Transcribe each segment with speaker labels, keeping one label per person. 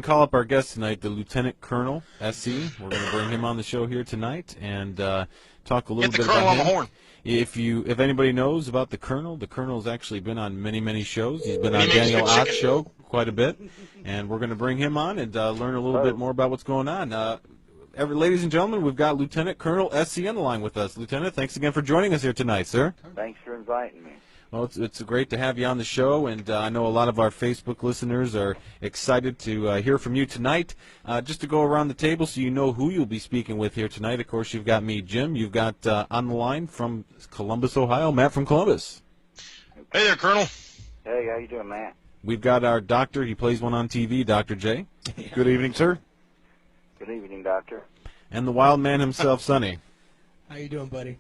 Speaker 1: Call up our guest tonight, the Lieutenant Colonel SC. We're going to bring him on the show here tonight and talk a little
Speaker 2: Get the
Speaker 1: bit
Speaker 2: colonel
Speaker 1: about
Speaker 2: on the
Speaker 1: him.
Speaker 2: horn.
Speaker 1: If anybody knows about the Colonel's actually been on many shows. He's been
Speaker 2: And
Speaker 1: on
Speaker 2: he makes
Speaker 1: Daniel
Speaker 2: good
Speaker 1: Ott's
Speaker 2: chicken.
Speaker 1: show quite a bit, and we're going to bring him on and learn a little bit more about what's going on. Ladies and gentlemen, we've got Lieutenant Colonel SC on the line with us. Lieutenant, thanks again for joining us here tonight, sir.
Speaker 3: Thanks for inviting me.
Speaker 1: Well, it's great to have you on the show, and I know a lot of our Facebook listeners are excited to hear from you tonight. Just to go around the table so you know who you'll be speaking with here tonight, of course, you've got me, Jim. You've got on the line from Columbus, Ohio, Matt from Columbus.
Speaker 2: Hey there, Colonel.
Speaker 3: Hey, how you doing, Matt?
Speaker 1: We've got our doctor. He plays one on TV, Dr. J. Good evening, sir.
Speaker 3: Good evening, Doctor.
Speaker 1: And the wild man himself, Sonny.
Speaker 4: How you doing, buddy?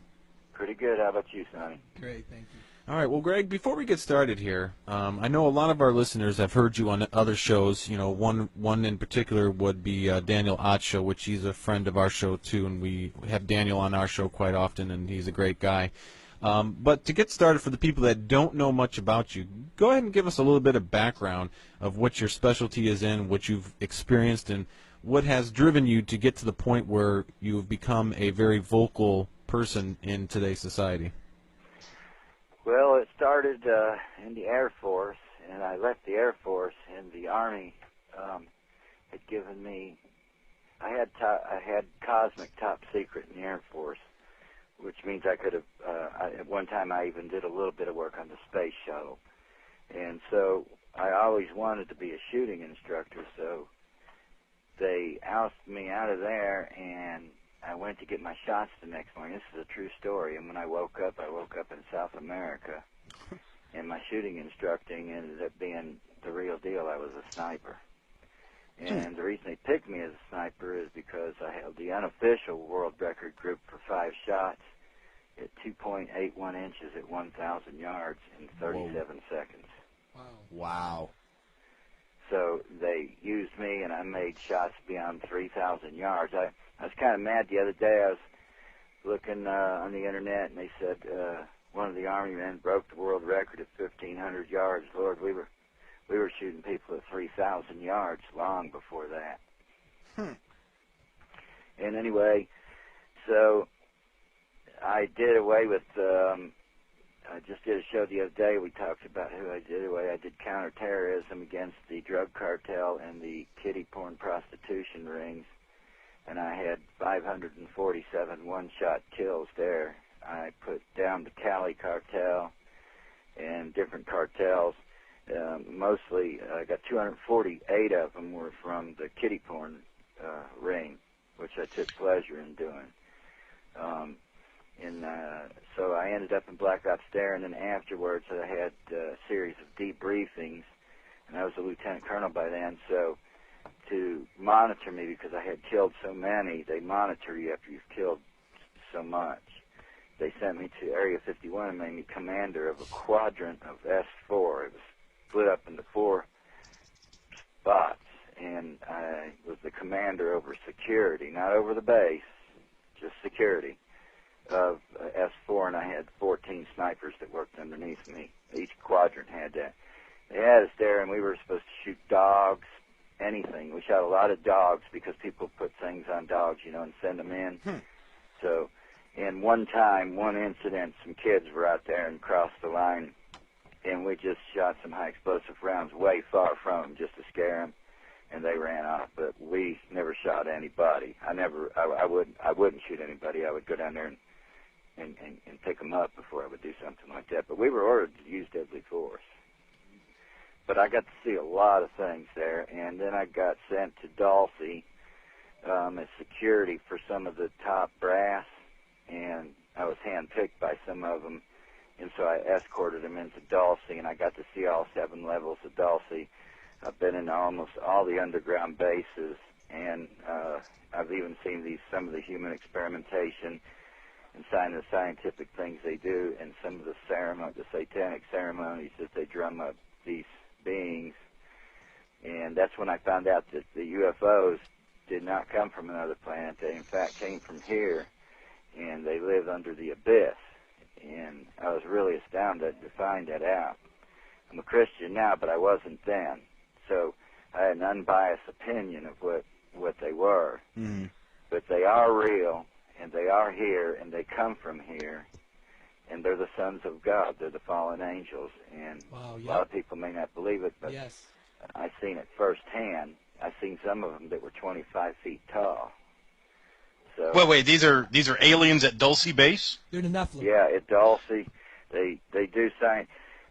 Speaker 3: Pretty good. How about you, Sonny?
Speaker 4: Great, thank you.
Speaker 1: All right, well, Greg, before we get started here, I know a lot of our listeners have heard you on other shows. You know, one in particular would be Daniel Ott's show, which he's a friend of our show, too, and we have Daniel on our show quite often, and he's a great guy. But to get started, for the people that don't know much about you, go ahead and give us a little bit of background of what your specialty is in, what you've experienced, and what has driven you to get to the point where you've become a very vocal person in today's society.
Speaker 3: Well, it started in the Air Force, and I left the Air Force, and the Army had given me. I had cosmic top secret in the Air Force, which means I could have. At one time, I even did a little bit of work on the space shuttle, and so I always wanted to be a shooting instructor. So they ousted me out of there, and I went to get my shots the next morning. This is a true story. And when I woke up in South America, and my shooting instructing ended up being the real deal. I was a sniper. And the reason they picked me as a sniper is because I held the unofficial world record group for 5 shots at 2.81 inches at 1,000 yards in 37 seconds.
Speaker 1: Wow.
Speaker 3: So they used me, and I made shots beyond 3,000 yards. I was kind of mad the other day. I was looking on the internet, and they said one of the Army men broke the world record at 1,500 yards. Lord, we were shooting people at 3,000 yards long before that. And anyway, so I did away with. I just did a show the other day. We talked about who I did away. I did counterterrorism against the drug cartel and the kiddie porn prostitution rings, and I had 547 one-shot kills there. I put down the Cali cartel and different cartels. Mostly, I got 248 of them were from the kiddie porn ring, which I took pleasure in doing. So I ended up in Black Ops there, and then afterwards I had a series of debriefings, and I was a lieutenant colonel by then. So to monitor me, because I had killed so many, they monitor you after you've killed so much. They sent me to Area 51 and made me commander of a quadrant of S4. It was split up into 4 spots, and I was the commander over security, not over the base, just security of S4, and I had 14 snipers that worked underneath me. Each quadrant had that. They had us there, and we were supposed to shoot dogs, anything. We shot a lot of dogs because people put things on dogs, and send them in. So, and one incident, some kids were out there and crossed the line, and we just shot some high explosive rounds way far from them just to scare them, and they ran off. But we never shot anybody. I wouldn't shoot anybody. I would go down there and pick them up before I would do something like that. But we were ordered to use deadly force. But I got to see a lot of things there, and then I got sent to Dulce as security for some of the top brass, and I was handpicked by some of them, and so I escorted them into Dulce, and I got to see all 7 levels of Dulce. I've been in almost all the underground bases, and I've even seen some of the human experimentation and the scientific things they do, and some of the satanic ceremonies that they drum up these beings. And that's when I found out that the UFOs did not come from another planet. They, in fact, came from here, and they live under the abyss. And I was really astounded to find that out. I'm a Christian now, but I wasn't then. So I had an unbiased opinion of what they were.
Speaker 1: Mm-hmm.
Speaker 3: But they are real, and they are here, and they come from here, and they're the sons of God. They're the fallen angels, and
Speaker 4: Wow,
Speaker 3: a lot of people may not believe it, but
Speaker 4: yes.
Speaker 3: I've seen it firsthand. I've seen some of them that were 25 feet tall. So
Speaker 2: Wait, these are aliens at Dulce Base?
Speaker 4: They're the Nephilim.
Speaker 3: yeah, at Dulce, they do sign.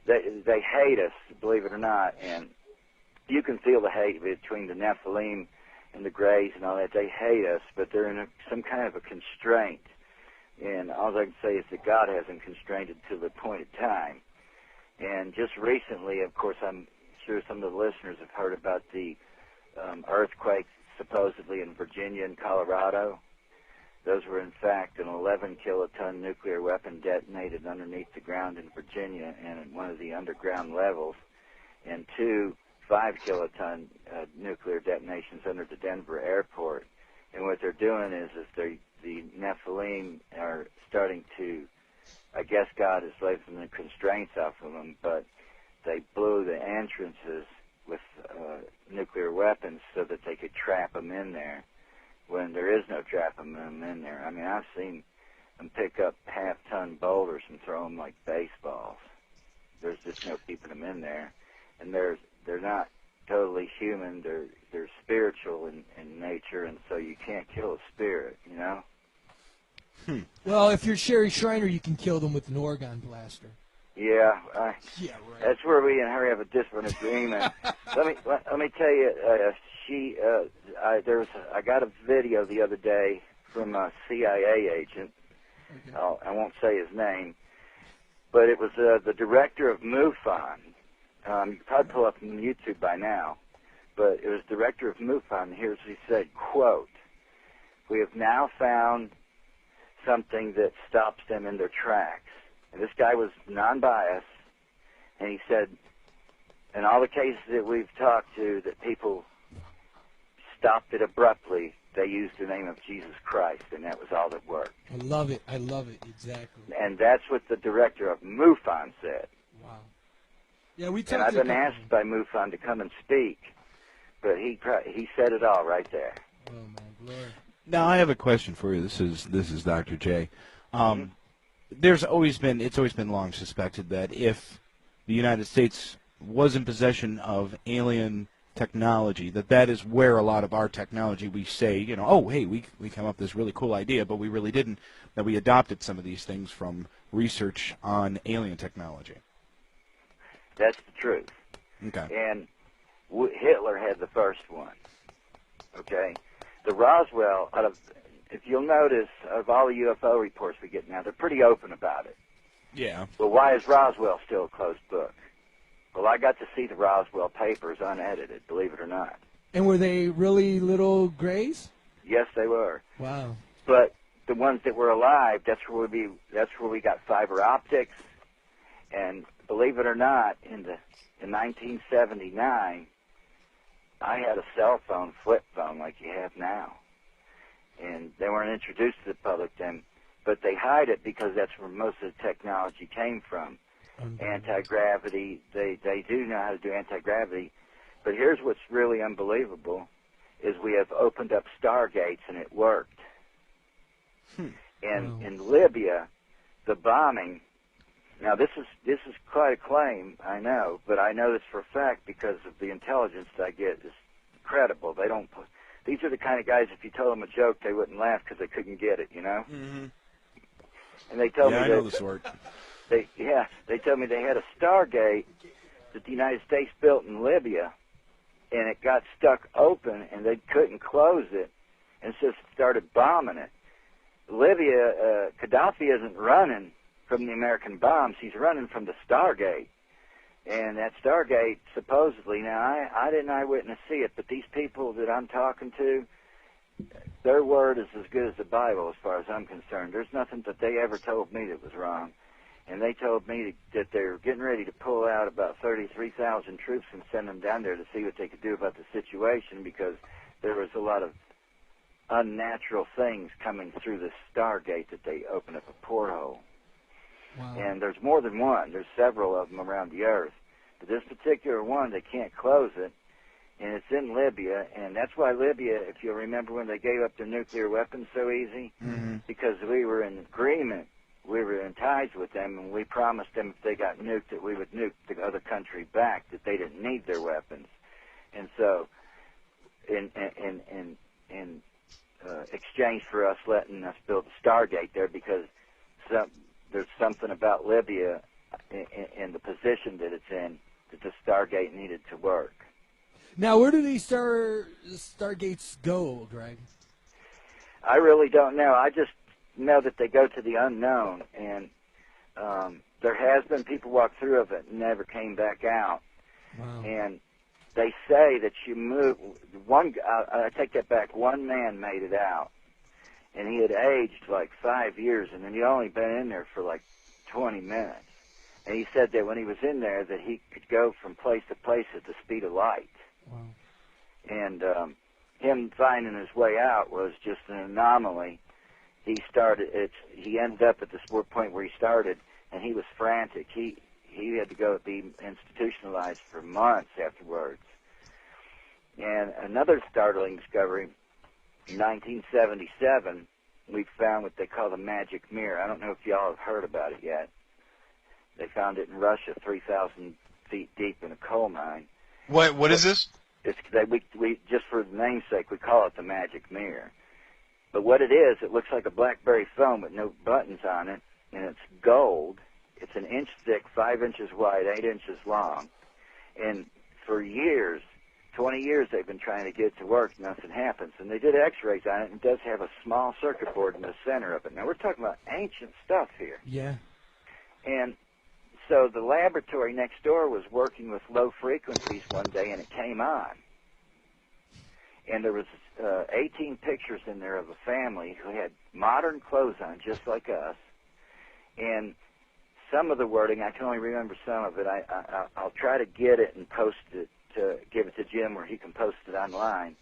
Speaker 3: They hate us, believe it or not, and you can feel the hate between the Nephilim and the Greys and all that. They hate us, but they're in some kind of a constraint. And all I can say is that God hasn't constrained it to the appointed time. And just recently, of course, I'm sure some of the listeners have heard about the earthquakes supposedly in Virginia and Colorado. Those were, in fact, an 11-kiloton nuclear weapon detonated underneath the ground in Virginia and at one of the underground levels, and 2 5-kiloton nuclear detonations under the Denver airport. And what they're doing is the Nephilim are starting to, I guess God is lifting the constraints off of them, but they blew the entrances with nuclear weapons so that they could trap them in there when there is no trapping them in there. I mean, I've seen them pick up half-ton boulders and throw them like baseballs. There's just no keeping them in there. And they're not totally human. They're spiritual in nature, and so you can't kill a spirit, you know?
Speaker 4: Well, if you're Sherry Shriner, you can kill them with an Orgon blaster.
Speaker 3: Yeah,
Speaker 4: Yeah, right.
Speaker 3: that's where we and her have a different agreement. let me tell you, I got a video the other day from a CIA agent.
Speaker 4: Okay.
Speaker 3: I won't say his name, but it was the director of MUFON. You can probably pull up on YouTube by now, but it was director of MUFON. Here's what he said, quote, "We have now found something that stops them in their tracks." And this guy was non-biased, and he said, in all the cases that we've talked to that people stopped it abruptly, they used the name of Jesus Christ, and that was all that worked.
Speaker 4: I love it. I love it. Exactly.
Speaker 3: And that's what the director of MUFON said.
Speaker 4: Wow. Yeah, we
Speaker 3: And
Speaker 4: talked
Speaker 3: I've
Speaker 4: to a
Speaker 3: been
Speaker 4: couple
Speaker 3: asked by MUFON to come and speak, but he said it all right there.
Speaker 4: of them. Oh, my glory.
Speaker 1: Now I have a question for you. This is Dr. J. It's always been long suspected that if the United States was in possession of alien technology, that is where a lot of our technology, we say, oh, hey, we come up with this really cool idea, but we really didn't, that we adopted some of these things from research on alien technology.
Speaker 3: That's the truth.
Speaker 1: Okay.
Speaker 3: And Hitler had the first one. Okay? The Roswell, if you'll notice, of all the UFO reports we get now, they're pretty open about it.
Speaker 1: Yeah.
Speaker 3: Well, why is Roswell still a closed book? Well, I got to see the Roswell papers unedited, believe it or not.
Speaker 4: And were they really little grays?
Speaker 3: Yes, they were.
Speaker 4: Wow.
Speaker 3: But the ones that were alive, that's where we got fiber optics. And believe it or not, in 1979, I had a cell phone, flip phone, like you have now. And they weren't introduced to the public then, but they hide it because that's where most of the technology came from. Anti-gravity, they do know how to do anti-gravity. But here's what's really unbelievable, is we have opened up stargates and it worked. And in Libya, the bombing, now this is quite a claim, I know, but I know this for a fact because of the intelligence that I get is credible. These are the kind of guys, if you told them a joke, they wouldn't laugh because they couldn't get it, you know?
Speaker 1: Mm-hmm.
Speaker 3: And they told me
Speaker 1: I know the sort.
Speaker 3: They told me they had a Stargate that the United States built in Libya, and it got stuck open, and they couldn't close it, and so started bombing it. Libya, Gaddafi isn't running from the American bombs. He's running from the Stargate. And that Stargate, supposedly, now I didn't eyewitness see it, but these people that I'm talking to, their word is as good as the Bible as far as I'm concerned. There's nothing that they ever told me that was wrong. And they told me that they were getting ready to pull out about 33,000 troops and send them down there to see what they could do about the situation because there was a lot of unnatural things coming through the Stargate that they opened up a porthole.
Speaker 4: Wow.
Speaker 3: And there's more than one. There's several of them around the earth. But this particular one, they can't close it. and it's in Libya, and that's why Libya, if you'll remember when they gave up their nuclear weapons so easy, because we were in agreement, we were in ties with them, and we promised them if they got nuked that we would nuke the other country back, that they didn't need their weapons. And so, in exchange for us letting us build a Stargate there, because there's something about Libya in the position that it's in that the Stargate needed to work.
Speaker 4: Now, where do these Stargates go, Greg?
Speaker 3: I really don't know. I just know that they go to the unknown, and there has been people walk through of it and never came back out.
Speaker 4: Wow.
Speaker 3: And they say that you move I take that back. One man made it out, and he had aged like 5 years, and then he'd only been in there for like 20 minutes. And he said that when he was in there, that he could go from place to place at the speed of light.
Speaker 4: Wow.
Speaker 3: And him finding his way out was just an anomaly. He ended up at the point where he started, and he was frantic. He had to go be institutionalized for months afterwards. And another startling discovery, in 1977, we found what they call the magic mirror. I don't know if y'all have heard about it yet. They found it in Russia, 3,000 feet deep in a coal mine.
Speaker 2: What is this?
Speaker 3: We just for the namesake, we call it the magic mirror. But what it is, it looks like a BlackBerry phone with no buttons on it, and it's gold. It's an inch thick, 5 inches wide, 8 inches long. And for years, 20 years, they've been trying to get it to work. Nothing happens. And they did x-rays on it, and it does have a small circuit board in the center of it. Now, we're talking about ancient stuff here.
Speaker 4: Yeah.
Speaker 3: And so the laboratory next door was working with low frequencies one day, and it came on. And there was 18 pictures in there of a family who had modern clothes on, just like us. And some of the wording, I can only remember some of it. I'll try to get it and post it to give it to Jim where he can post it online.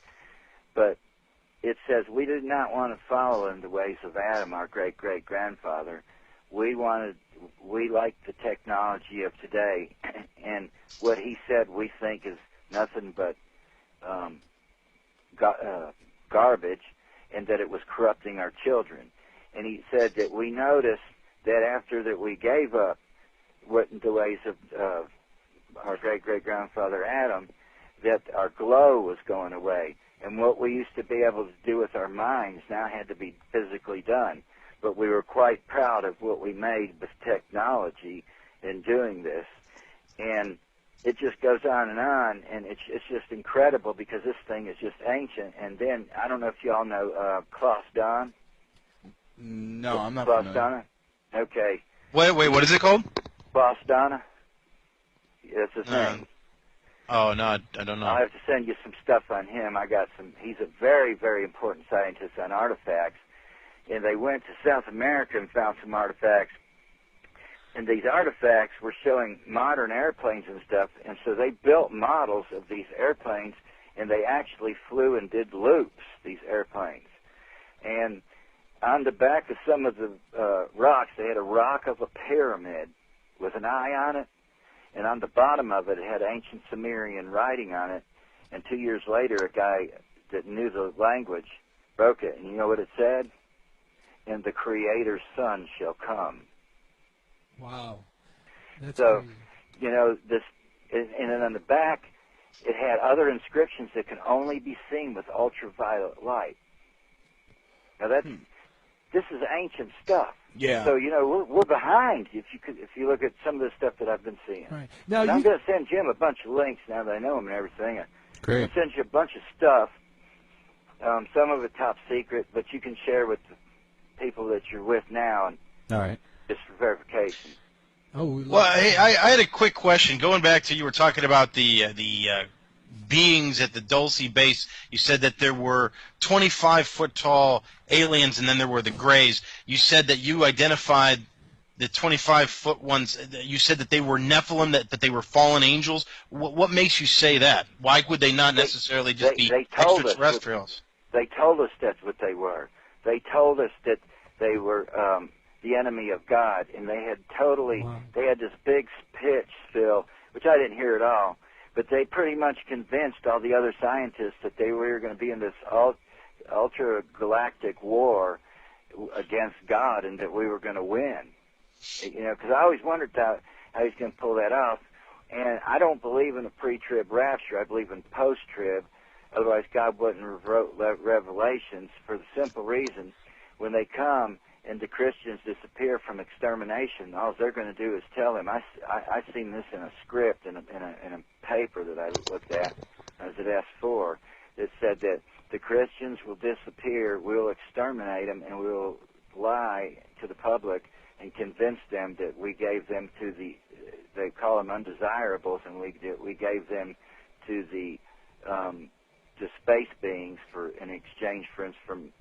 Speaker 3: But it says, we did not want to follow in the ways of Adam, our great-great-grandfather. We like the technology of today. And what he said we think is nothing but garbage, and that it was corrupting our children. And he said that we noticed that after that we gave up the ways of our great-great-grandfather Adam, that our glow was going away. And what we used to be able to do with our minds now had to be physically done. But we were quite proud of what we made with technology in doing this. And it just goes on, and it's just incredible because this thing is just ancient. And then, I don't know if y'all know Klaus Don.
Speaker 5: No, I'm not
Speaker 3: Klaus
Speaker 5: familiar.
Speaker 3: Donna? Okay.
Speaker 2: Wait, what is it called?
Speaker 3: Klaus Donna? That's his name.
Speaker 2: Oh, no, I don't know.
Speaker 3: I'll have to send you some stuff on him. He's a very, very important scientist on artifacts. And they went to South America and found some artifacts. And these artifacts were showing modern airplanes and stuff. And so they built models of these airplanes, and they actually flew and did loops, these airplanes. And on the back of some of the rocks, they had a rock of a pyramid with an eye on it. And on the bottom of it, it had ancient Sumerian writing on it. And 2 years later, a guy that knew the language broke it. And you know what it said? And the Creator's Son shall come.
Speaker 4: Wow. That's
Speaker 3: so,
Speaker 4: crazy.
Speaker 3: You know, and then on the back, it had other inscriptions that can only be seen with ultraviolet light. Now this is ancient stuff.
Speaker 5: Yeah.
Speaker 3: So, you know, we're behind if you look at some of the stuff that I've been seeing.
Speaker 4: Right. Now
Speaker 3: and I'm going to send Jim a bunch of links now that I know him and everything.
Speaker 1: Great.
Speaker 3: I'll send you a bunch of stuff. Some of it top secret, but you can share with the people that you're with now, and
Speaker 1: All right.
Speaker 3: just for verification.
Speaker 4: Oh,
Speaker 2: Well, hey, I had a quick question. Going back to you were talking about the beings at the Dulce base. You said that there were 25-foot tall aliens, and then there were the Greys. You said that you identified the 25-foot ones. You said that they were Nephilim, that they were fallen angels. What makes you say that? Why would they not necessarily just be extraterrestrials?
Speaker 3: They told us that's what they were. They told us that they were the enemy of God, and they had they had this big pitch, Phil, which I didn't hear at all, but they pretty much convinced all the other scientists that we were going to be in this ultra-galactic war against God and that we were going to win. Because I always wondered how he's going to pull that off. And I don't believe in a pre-trib rapture. I believe in post-trib. Otherwise, God wouldn't wrote Revelations for the simple reason when they come and the Christians disappear from extermination, all they're going to do is tell him. I seen this in a script in a paper that I looked at. I was at S4. That said that the Christians will disappear, we'll exterminate them, and we'll lie to the public and convince them that we gave them to they call them undesirables, and we gave them to the space beings in exchange for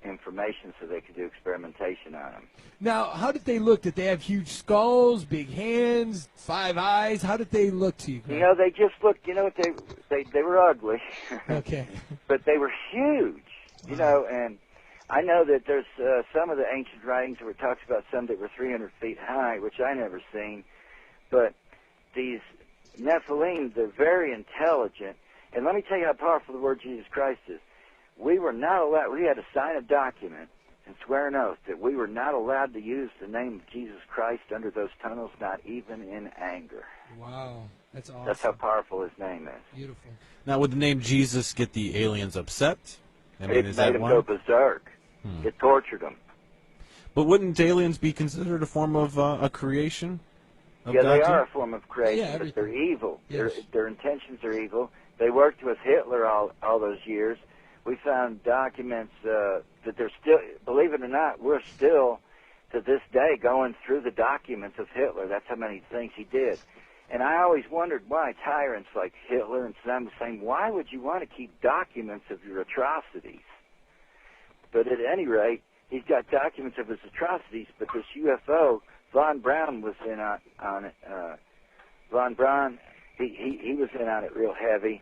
Speaker 3: information so they could do experimentation on them.
Speaker 4: Now, how did they look? Did they have huge skulls, big hands, 5 eyes? How did they look to you, Greg?
Speaker 3: They just looked, they were ugly.
Speaker 4: Okay.
Speaker 3: But they were huge, and I know that there's some of the ancient writings where it talks about some that were 300 feet high, which I never seen. But these Nephilim, they're very intelligent. And let me tell you how powerful the word Jesus Christ is. We were not allowed, we had to sign a document and swear an oath that we were not allowed to use the name of Jesus Christ under those tunnels, not even in anger.
Speaker 4: Wow, that's awesome.
Speaker 3: That's how powerful his name is.
Speaker 4: Beautiful.
Speaker 1: Now, would the name Jesus get the aliens upset?
Speaker 3: It made them go berserk. It tortured them.
Speaker 1: But wouldn't aliens be considered a form of a creation?
Speaker 3: Yeah, they are a form of creation, but they're evil.
Speaker 4: Yes.
Speaker 3: Their intentions are evil. They worked with Hitler all those years. We found documents that they're still, believe it or not, we're still, to this day, going through the documents of Hitler. That's how many things he did. And I always wondered why tyrants like Hitler and Saddam Hussein, why would you want to keep documents of your atrocities? But at any rate, he's got documents of his atrocities, but this UFO, Von Braun was in on it. Von Braun, he was in on it real heavy,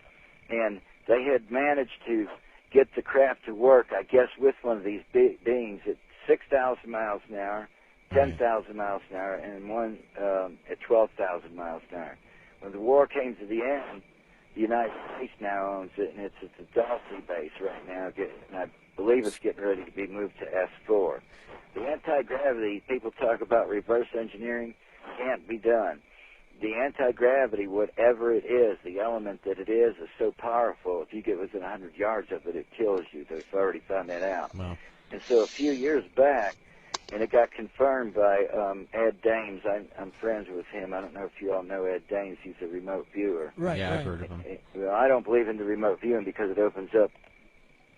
Speaker 3: and they had managed to get the craft to work, I guess, with one of these beings at 6,000 miles an hour, 10,000 miles an hour, and one at 12,000 miles an hour. When the war came to the end, the United States now owns it, and it's at the Dulce base right now, and I believe it's getting ready to be moved to S4. The anti-gravity, people talk about reverse engineering, can't be done. The anti-gravity, whatever it is, the element that it is so powerful, if you get within 100 yards of it, it kills you. They've already found that out.
Speaker 1: Wow.
Speaker 3: And so a few years back, and it got confirmed by Ed Dames. I'm friends with him. I don't know if you all know Ed Dames. He's a remote viewer.
Speaker 4: Right,
Speaker 1: yeah,
Speaker 4: right.
Speaker 1: I've heard of him.
Speaker 3: Well, I don't believe in the remote viewing because it opens up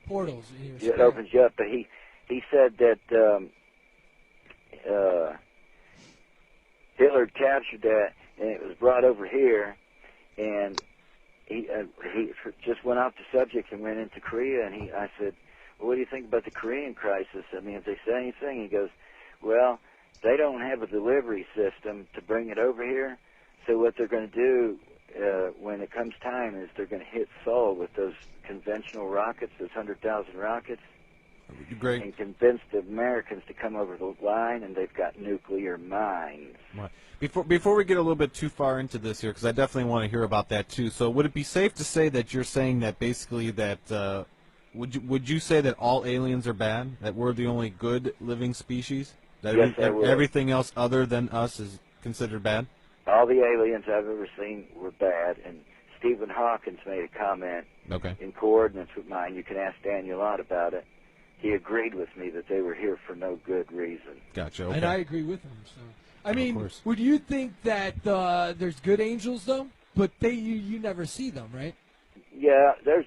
Speaker 4: Portals in your
Speaker 3: it
Speaker 4: spirit.
Speaker 3: opens you up. But he said that Hitler captured that, and it was brought over here, and he just went off the subject and went into Korea. And I said, well, what do you think about the Korean crisis? I mean, if they say anything, he goes, well, they don't have a delivery system to bring it over here, so what they're going to do when it comes time is they're going to hit Seoul with those conventional rockets, those 100,000 rockets,
Speaker 1: Greg,
Speaker 3: and convince the Americans to come over the line, and they've got nuclear mines.
Speaker 1: right. Before we get a little bit too far into this here, because I definitely want to hear about that too. So, would it be safe to say that you're saying that basically that would you say that all aliens are bad? That we're the only good living species? That
Speaker 3: Yes, I would.
Speaker 1: everything else other than us is considered bad?
Speaker 3: All the aliens I've ever seen were bad, and Stephen Hawkins made a comment in coordinates with mine. You can ask Daniel Ott about it. He agreed with me that they were here for no good reason.
Speaker 1: Gotcha. Okay.
Speaker 4: And I agree with him. So, I mean,
Speaker 1: course.
Speaker 4: would you think that there's good angels though? But you never see them, right?
Speaker 3: Yeah, there's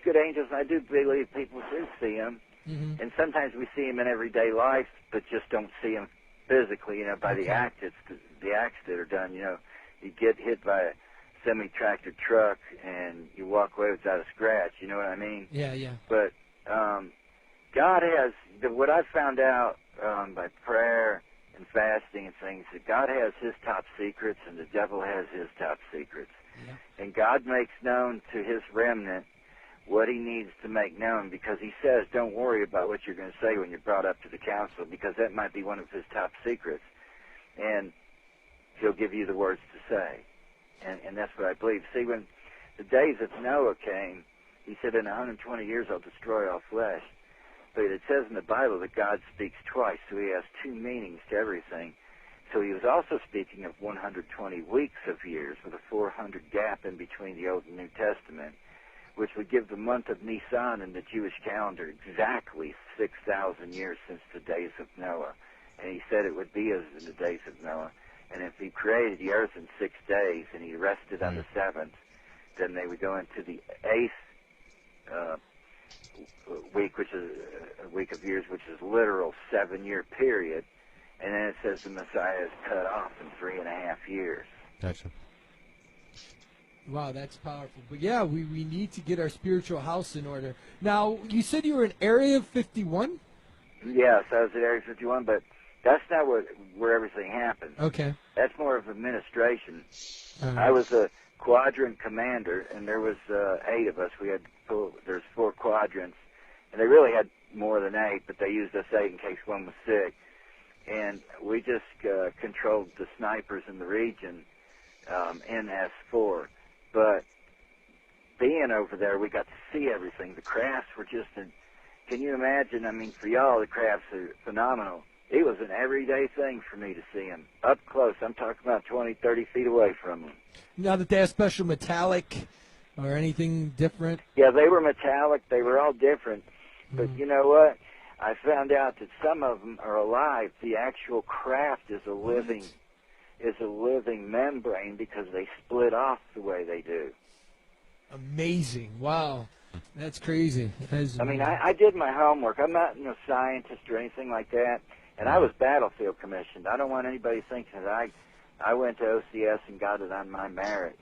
Speaker 3: good angels, and I do believe people do see them.
Speaker 4: Mm-hmm.
Speaker 3: And sometimes we see them in everyday life, but just don't see them physically, by the acts that are done. You get hit by a semi-tractor truck, and you walk away without a scratch. You know what I mean?
Speaker 4: Yeah, yeah.
Speaker 3: But God has, what I've found out by prayer and fasting and things, that God has his top secrets, and the devil has his top secrets.
Speaker 4: Yeah.
Speaker 3: And God makes known to his remnant what he needs to make known, because he says, don't worry about what you're going to say when you're brought up to the council, because that might be one of his top secrets. And he'll give you the words to say. And that's what I believe. See, when the days of Noah came, he said, in 120 years I'll destroy all flesh. But it says in the Bible that God speaks twice, so he has two meanings to everything. So he was also speaking of 120 weeks of years with a 400 gap in between the Old and New Testament, which would give the month of Nisan in the Jewish calendar exactly 6,000 years since the days of Noah. And he said it would be as in the days of Noah. And if he created the earth in 6 days and he rested on the seventh, then they would go into the eighth week, which is a week of years, which is literal 7-year period. And then it says the Messiah is cut off in 3.5 years.
Speaker 1: Gotcha.
Speaker 4: Wow, that's powerful. But yeah, we need to get our spiritual house in order. Now, you said you were in Area 51?
Speaker 3: Yes, I was at Area 51, but that's not where everything happened.
Speaker 4: Okay.
Speaker 3: That's more of administration.
Speaker 4: Uh-huh.
Speaker 3: I was a quadrant commander, and there was 8 of us. There's 4 quadrants, and they really had more than 8, but they used us 8 in case one was sick. And we just controlled the snipers in the region in S4. But being over there, we got to see everything. The crafts were just can you imagine? I mean, for y'all, the crafts are phenomenal. It was an everyday thing for me to see them up close. I'm talking about 20, 30 feet away from them.
Speaker 4: Now that they have special metallic or anything different?
Speaker 3: Yeah, they were metallic. They were all different. But you know what? I found out that some of them are alive. The actual craft is a living membrane because they split off the way they do.
Speaker 4: Amazing. Wow. That's crazy.
Speaker 3: I mean, I did my homework. I'm not a scientist or anything like that, and I was battlefield commissioned. I don't want anybody thinking that I went to OCS and got it on my merit.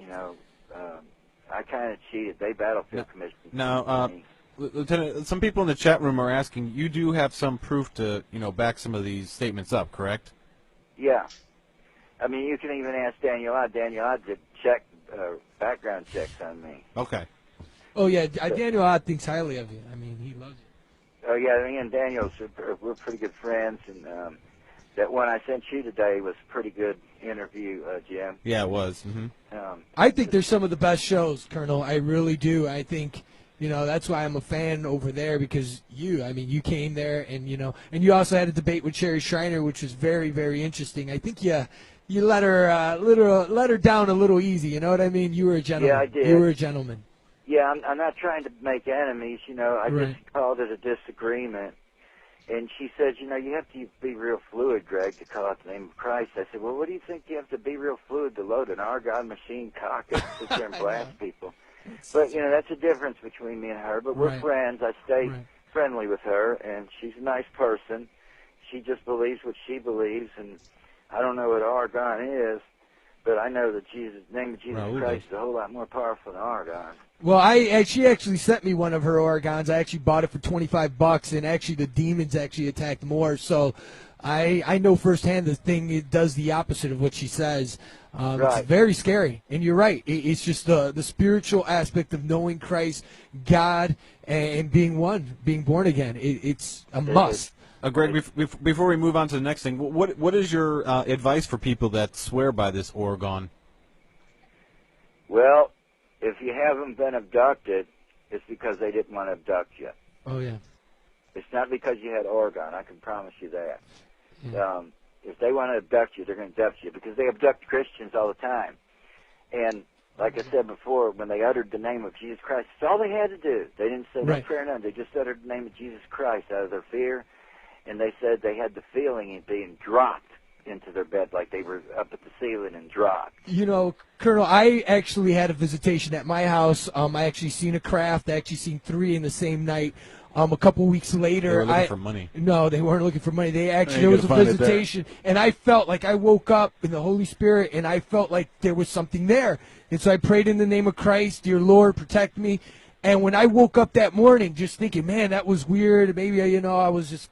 Speaker 3: I kind of cheated. They battlefield commissioned.
Speaker 1: Now, Lieutenant, some people in the chat room are asking, you do have some proof to, back some of these statements up, correct?
Speaker 3: Yeah. I mean, you can even ask Daniel Odd. Daniel Odd did background checks on me.
Speaker 1: Okay.
Speaker 4: Oh, yeah, Daniel Odd thinks highly of you. I mean, he loves you.
Speaker 3: Oh, yeah, me and Daniel, we're pretty good friends, and that one I sent you today was a pretty good interview, Jim.
Speaker 1: Yeah, it was. Mm-hmm.
Speaker 4: I think they're some of the best shows, Colonel. I really do. I think... that's why I'm a fan over there, because you came there and you also had a debate with Sherry Schreiner, which was very, very interesting. I think you let her down a little easy. You know what I mean? You were a gentleman.
Speaker 3: Yeah, I did.
Speaker 4: You were a gentleman.
Speaker 3: Yeah, I'm not trying to make enemies. I
Speaker 4: Right.
Speaker 3: just called it a disagreement. And she said, you have to be real fluid, Greg, to call out the name of Christ. I said, well, what do you think you have to be real fluid to load an argon machine cock and sit there and blast people? But, that's a difference between me and her. But we're
Speaker 4: Right.
Speaker 3: friends. I stay
Speaker 4: Right.
Speaker 3: friendly with her, and she's a nice person. She just believes what she believes, and I don't know what argon is, but I know that the name of Jesus Christ is a whole lot more powerful than argon.
Speaker 4: Well, she actually sent me one of her organs. I actually bought it for $25, and actually the demons actually attacked more. So I know firsthand the thing, it does the opposite of what she says.
Speaker 3: Right.
Speaker 4: It's very scary, and you're right. It's just the spiritual aspect of knowing Christ, God, and being born again. It's a must.
Speaker 1: Greg, before we move on to the next thing, what is your advice for people that swear by this Oregon?
Speaker 3: Well, if you haven't been abducted, it's because they didn't want to abduct you.
Speaker 4: Oh, yeah.
Speaker 3: It's not because you had Oregon. I can promise you that.
Speaker 4: Yeah.
Speaker 3: If they want to abduct you, they're going to abduct you because they abduct Christians all the time. And like I said before, when they uttered the name of Jesus Christ, that's all they had to do. They didn't say no
Speaker 4: Right.
Speaker 3: prayer, none. They just uttered the name of Jesus Christ out of their fear. And they said they had the feeling of being dropped into their bed, like they were up at the ceiling and dropped.
Speaker 4: Colonel, I actually had a visitation at my house. I actually seen a craft. I actually seen 3 in the same night. A couple weeks later,
Speaker 1: They were looking for money.
Speaker 4: No, they weren't looking for money. They actually,
Speaker 1: You
Speaker 4: there was
Speaker 1: gotta
Speaker 4: a
Speaker 1: find it there.
Speaker 4: visitation, and I felt like I woke up in the Holy Spirit, and I felt like there was something there. And so I prayed in the name of Christ, dear Lord, protect me. And when I woke up that morning, just thinking, man, that was weird. Maybe, I was just,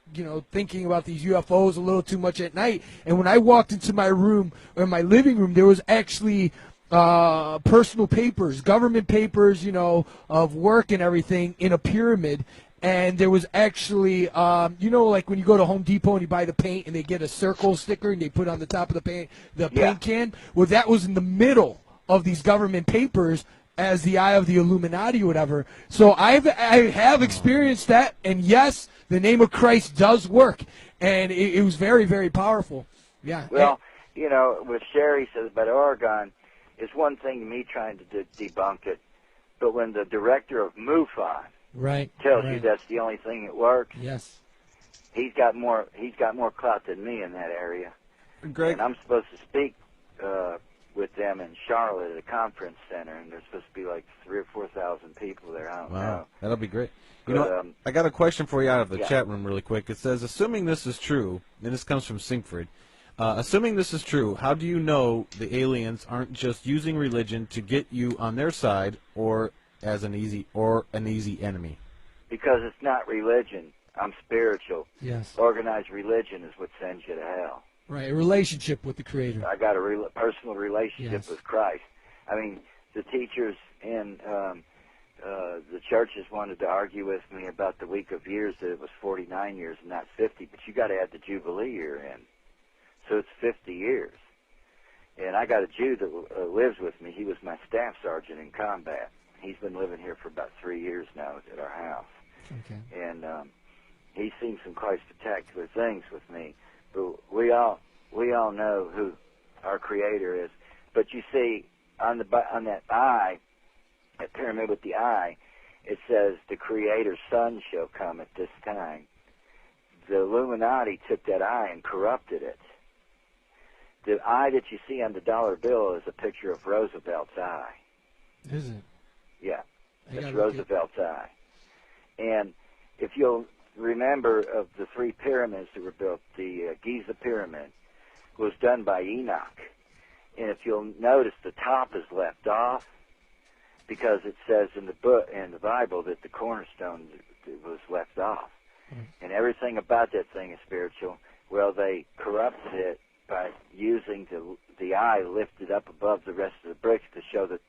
Speaker 4: thinking about these UFOs a little too much at night. And when I walked into my room, or my living room, there was actually personal papers, government papers, of work and everything in a pyramid. And there was actually, like when you go to Home Depot and you buy the paint and they get a circle sticker and they put on the top of the paint can. Well, that was in the middle of these government papers. as the eye of the Illuminati or whatever. So I have experienced that, and yes, the name of Christ does work, and it was very, very powerful. Yeah.
Speaker 3: Well, you know, what Sherry says about Oregon is one thing to me trying to debunk it, but when the director of MUFON tells you that's the only thing that works,
Speaker 4: yes,
Speaker 3: he's got more clout than me in that area.
Speaker 1: Greg,
Speaker 3: and I'm supposed to speak with them in Charlotte at a conference center, and there's supposed to be like 3,000 or 4,000 people there. I don't know.
Speaker 1: That'll be great. You
Speaker 3: But,
Speaker 1: know, I got a question for you out of the
Speaker 3: yeah.
Speaker 1: chat room really quick. It says, assuming this is true, and this comes from Sinkford, assuming this is true, how do you know the aliens aren't just using religion to get you on their side or as an easy enemy?
Speaker 3: Because it's not religion. I'm spiritual.
Speaker 4: yes,
Speaker 3: Organized religion is what sends you to hell.
Speaker 4: right. A relationship with the Creator.
Speaker 3: I got a personal relationship
Speaker 4: Yes.
Speaker 3: with Christ. I mean, the teachers in the churches wanted to argue with me about the week of years, that it was 49 years and not 50, but you got to add the Jubilee year in. So it's 50 years. And I got a Jew that lives with me. He was my staff sergeant in combat. He's been living here for about 3 years now at our house.
Speaker 4: Okay.
Speaker 3: And he's seen some quite spectacular things with me. But we all know who our Creator is. But you see, on that eye, that pyramid with the eye, it says the Creator's Son shall come at this time. The Illuminati took that eye and corrupted it. The eye that you see on the dollar bill is a picture of Roosevelt's eye.
Speaker 4: Is it?
Speaker 3: Yeah,
Speaker 4: I
Speaker 3: it's
Speaker 4: gotta
Speaker 3: Roosevelt's eye. And if you'll remember, of the 3 pyramids that were built, the Giza pyramid was done by Enoch. And if you'll notice, the top is left off because it says in the Bible that the cornerstone was left off. And everything about that thing is spiritual. Well, they corrupted it by using the eye lifted up above the rest of the bricks to show that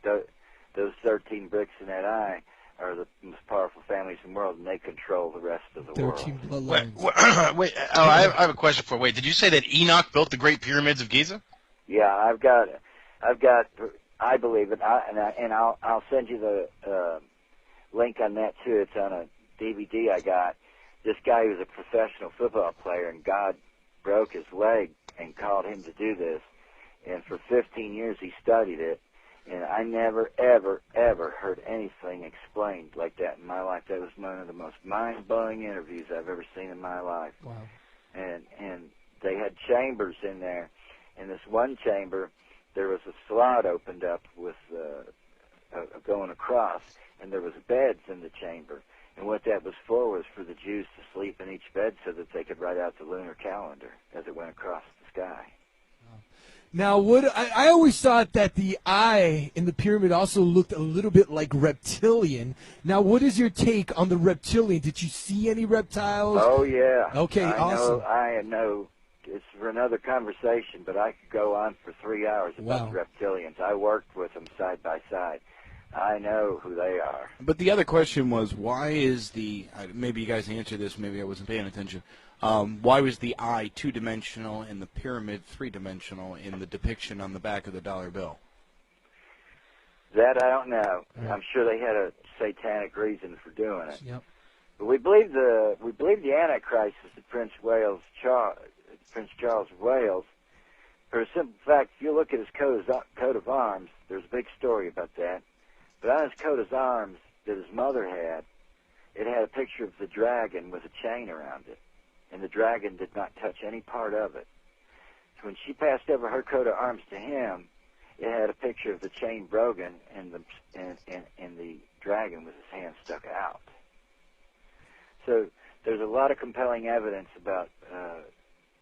Speaker 3: those 13 bricks in that eye are the most powerful families in the world, and they control the rest of the
Speaker 4: 13
Speaker 3: world.
Speaker 4: bloodlines.
Speaker 2: Wait, I have a question for you. Wait, did you say that Enoch built the Great Pyramids of Giza?
Speaker 3: Yeah, I believe it, and I'll send you the link on that too. It's on a DVD I got. This guy was a professional football player, and God broke his leg and called him to do this. And for 15 years he studied it, and I never, ever, ever heard anything explained like that in my life. That was one of the most mind-blowing interviews I've ever seen in my life.
Speaker 4: Wow.
Speaker 3: And they had chambers in there. In this one chamber, there was a slot opened up with going across, and there was beds in the chamber. And what that was for the Jews to sleep in each bed so that they could write out the lunar calendar as it went across the sky.
Speaker 4: Now, I always thought that the eye in the pyramid also looked a little bit like reptilian. Now, what is your take on the reptilian? Did you see any reptiles?
Speaker 3: Oh, yeah.
Speaker 4: Okay, awesome.
Speaker 3: I know. It's for another conversation, but I could go on for 3 hours about the reptilians. I worked with them side by side. I know who they are.
Speaker 5: But the other question was, why is maybe you guys answered this, maybe I wasn't paying attention, why was the eye 2-dimensional and the pyramid 3-dimensional in the depiction on the back of the dollar bill?
Speaker 3: That I don't know. I'm sure they had a satanic reason for doing it.
Speaker 4: Yep.
Speaker 3: But we believe the Antichrist is the Prince Charles of Wales. For a simple fact, if you look at his coat of arms, there's a big story about that. But on his coat of arms that his mother had, it had a picture of the dragon with a chain around it. And the dragon did not touch any part of it. So when she passed over her coat of arms to him, it had a picture of the chain broken and the dragon with his hand stuck out. So there's a lot of compelling evidence about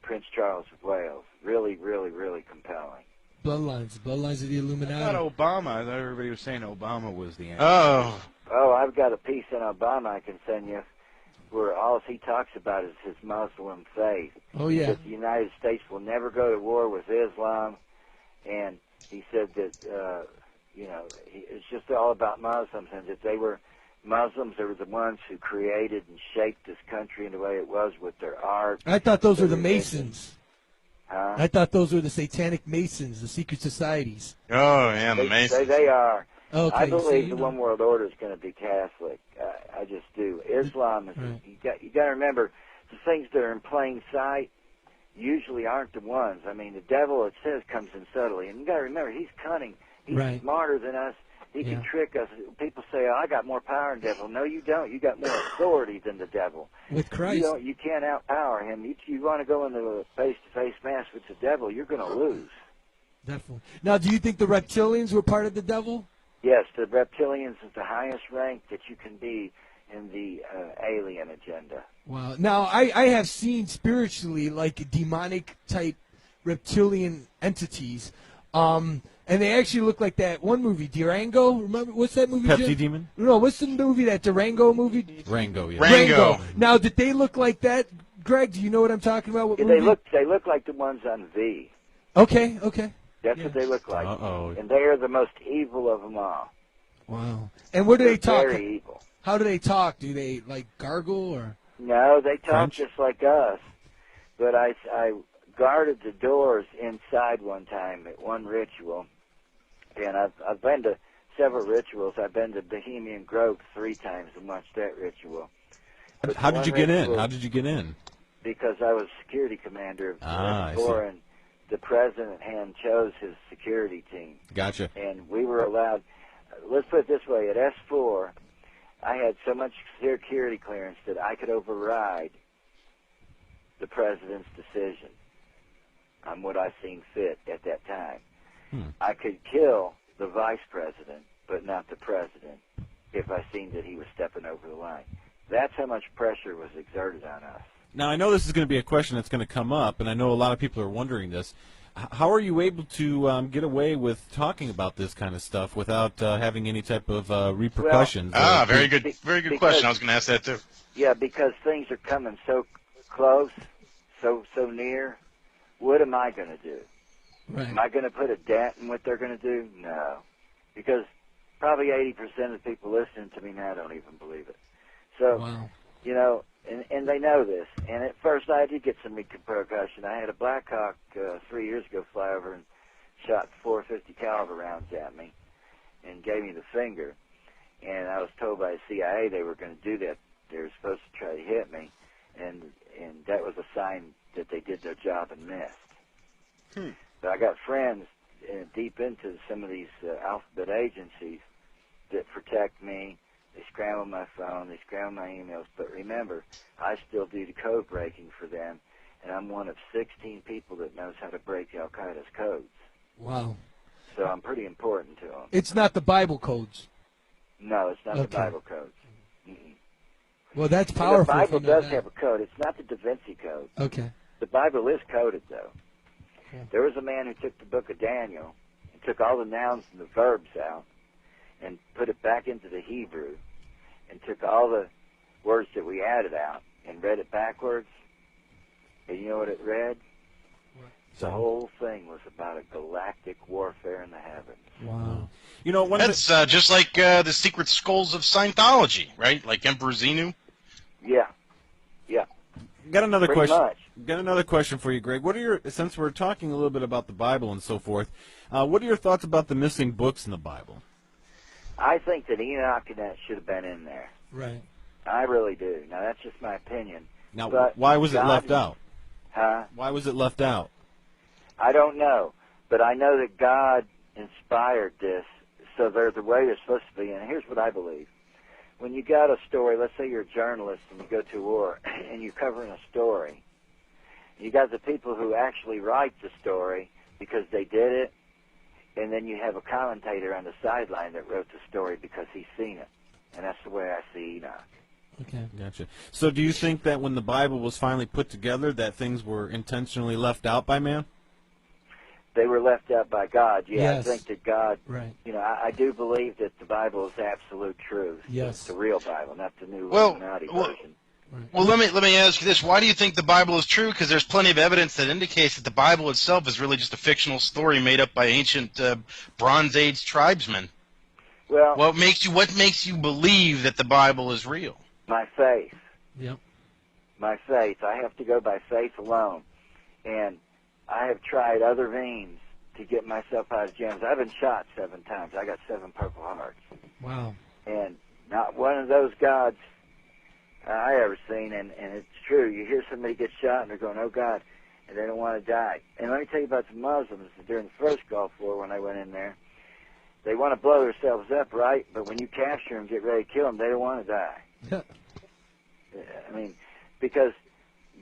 Speaker 3: Prince Charles of Wales. Really, really, really compelling.
Speaker 4: Bloodlines of the Illuminati.
Speaker 5: I thought everybody was saying Obama was the answer.
Speaker 3: Oh, I've got a piece on Obama I can send you where all he talks about is his Muslim faith.
Speaker 4: Oh, yeah.
Speaker 3: That the United States will never go to war with Islam, and he said that, it's just all about Muslims, and that they were Muslims, they were the ones who created and shaped this country in the way it was with their art.
Speaker 4: I thought those were the Masons.
Speaker 3: Huh?
Speaker 4: I thought those were the satanic Masons, the secret societies.
Speaker 2: Oh, yeah, the Masons.
Speaker 3: They are.
Speaker 4: Okay,
Speaker 3: I
Speaker 4: so
Speaker 3: believe
Speaker 4: you
Speaker 3: the
Speaker 4: know.
Speaker 3: one world order is going to be Catholic. I just do. Islam is.
Speaker 4: Right.
Speaker 3: You got to remember, the things that are in plain sight usually aren't the ones. I mean, the devil, it says, comes in subtly, and you got to remember, he's cunning. He's
Speaker 4: Right.
Speaker 3: smarter than us. He
Speaker 4: Yeah.
Speaker 3: can trick us. People say, "Oh, I got more power than the devil." No, you don't. You got more authority than the devil.
Speaker 4: With Christ.
Speaker 3: You can't outpower him. You want to go into a face-to-face match with the devil, you're going to lose.
Speaker 4: Definitely. Now, do you think the reptilians were part of the devil?
Speaker 3: Yes, the reptilians is the highest rank that you can be in the alien agenda.
Speaker 4: Wow. Now, I have seen spiritually like demonic type reptilian entities. And they actually look like that one movie, Durango. Remember, what's that movie?
Speaker 1: Pepsi
Speaker 4: Jim?
Speaker 1: Demon?
Speaker 4: No, what's the movie, that Durango movie?
Speaker 1: Rango, yeah.
Speaker 2: Rango.
Speaker 4: Now, did they look like that? Greg, do you know what I'm talking about? What
Speaker 3: Yeah,
Speaker 4: movie?
Speaker 3: they look like the ones on V.
Speaker 4: Okay.
Speaker 3: That's
Speaker 4: Yeah.
Speaker 3: what they look like.
Speaker 1: Uh-oh.
Speaker 3: And they are the most evil of them all.
Speaker 4: Wow. And what do
Speaker 3: They're
Speaker 4: they talk?
Speaker 3: very evil.
Speaker 4: How do they talk? Do they like gargle or?
Speaker 3: No, they talk
Speaker 1: French?
Speaker 3: just like us. But I guarded the doors inside one time at one ritual. And I've been to several rituals. I've been to Bohemian Grove 3 times and watched that ritual. But
Speaker 1: How did
Speaker 3: one
Speaker 1: you get in?
Speaker 3: ritual-
Speaker 1: How did you get in?
Speaker 3: Because I was security commander of
Speaker 1: Ah, I
Speaker 3: S4, and the president hand chose his security team.
Speaker 1: Gotcha.
Speaker 3: And we were allowed, let's put it this way, at S4, I had so much security clearance that I could override the president's decision on what I seen fit at that time. I could kill the vice president, but not the president, if I seen that he was stepping over the line. That's how much pressure was exerted on us.
Speaker 1: Now, I know this is going to be a question that's going to come up, and I know a lot of people are wondering this. How are you able to get away with talking about this kind of stuff without having any type of repercussions?
Speaker 2: Very good
Speaker 3: Because-
Speaker 2: question. I was going to ask that too.
Speaker 3: Yeah, because things are coming so close, so near. What am I going to do?
Speaker 4: Right.
Speaker 3: Am I going to put a dent in what they're going to do? No. Because probably 80% of the people listening to me now don't even believe it. So,
Speaker 4: Wow.
Speaker 3: you know, and they know this. And at first I did get some repercussion. I had a Black Hawk 3 years ago fly over and shot 450 caliber rounds at me and gave me the finger. And I was told by the CIA they were going to do that. They were supposed to try to hit me. And that was a sign that they did their job and missed. But I got friends deep into some of these alphabet agencies that protect me. They scramble my phone, they scramble my emails. But remember, I still do the code breaking for them, and I'm one of 16 people that knows how to break Al-Qaeda's codes.
Speaker 4: Wow.
Speaker 3: So I'm pretty important to them.
Speaker 4: It's not the Bible codes.
Speaker 3: No, it's not
Speaker 4: Okay.
Speaker 3: the Bible codes.
Speaker 4: Well, that's
Speaker 3: And
Speaker 4: powerful.
Speaker 3: the
Speaker 4: if
Speaker 3: Bible
Speaker 4: you know
Speaker 3: does
Speaker 4: that.
Speaker 3: have a code. It's not the Da Vinci Code.
Speaker 4: Okay.
Speaker 3: The Bible is coded, though.
Speaker 4: Yeah.
Speaker 3: There was a man who took the book of Daniel and took all the nouns and the verbs out and put it back into the Hebrew and took all the words that we added out and read it backwards. And you know what it read? The whole thing was about a galactic warfare in the heavens.
Speaker 4: Wow.
Speaker 1: You know, one
Speaker 2: That's just like the secret skulls of Scientology, right? Like Emperor Xenu.
Speaker 3: Yeah.
Speaker 1: got another
Speaker 3: Pretty
Speaker 1: question.
Speaker 3: much.
Speaker 1: Got another question for you, Greg. What are your, since we're talking a little bit about the Bible and so forth, what are your thoughts about the missing books in the Bible?
Speaker 3: I think that Enoch and that should have been in there.
Speaker 4: Right.
Speaker 3: I really do. Now, that's just my opinion.
Speaker 1: Now,
Speaker 3: But
Speaker 1: why was it
Speaker 3: God-
Speaker 1: left out?
Speaker 3: Huh?
Speaker 1: Why was it left out?
Speaker 3: I don't know. But I know that God inspired this, so they're the way they're supposed to be. And here's what I believe. When you got a story, let's say you're a journalist and you go to war and you're covering a story, you got the people who actually write the story because they did it, and then you have a commentator on the sideline that wrote the story because he's seen it. And that's the way I see Enoch.
Speaker 4: Okay.
Speaker 1: Gotcha. So do you think that when the Bible was finally put together that things were intentionally left out by man?
Speaker 3: They were left out by God. Yeah,
Speaker 4: Yes.
Speaker 3: I think that God,
Speaker 4: Right.
Speaker 3: you know, I do believe that the Bible is absolute truth.
Speaker 4: Yes.
Speaker 3: It's the real Bible, not the new
Speaker 2: Well,
Speaker 3: Illuminati
Speaker 2: well-
Speaker 3: version.
Speaker 2: Well, let me ask you this: why do you think the Bible is true? Because there's plenty of evidence that indicates that the Bible itself is really just a fictional story made up by ancient Bronze Age tribesmen.
Speaker 3: Well,
Speaker 2: What makes you believe that the Bible is real?
Speaker 3: my faith.
Speaker 4: Yep.
Speaker 3: My faith. I have to go by faith alone. And I have tried other means to get myself out of jams. I've been shot 7 times. I got 7 Purple Hearts.
Speaker 4: Wow.
Speaker 3: And not one of those gods I ever seen, and it's true. You hear somebody get shot, and they're going, oh, God, and they don't want to die. And let me tell you about the Muslims. During the first Gulf War, when I went in there, they want to blow themselves up, right? But when you capture them, get ready to kill them, they don't want to die. I mean, because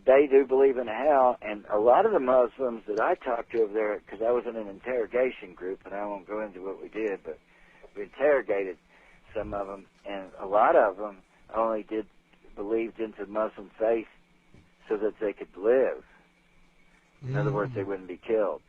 Speaker 3: they do believe in hell, and a lot of the Muslims that I talked to over there, because I was in an interrogation group, and I won't go into what we did, but we interrogated some of them, and a lot of them only believed into Muslim faith so that they could live. In other words, they wouldn't be killed.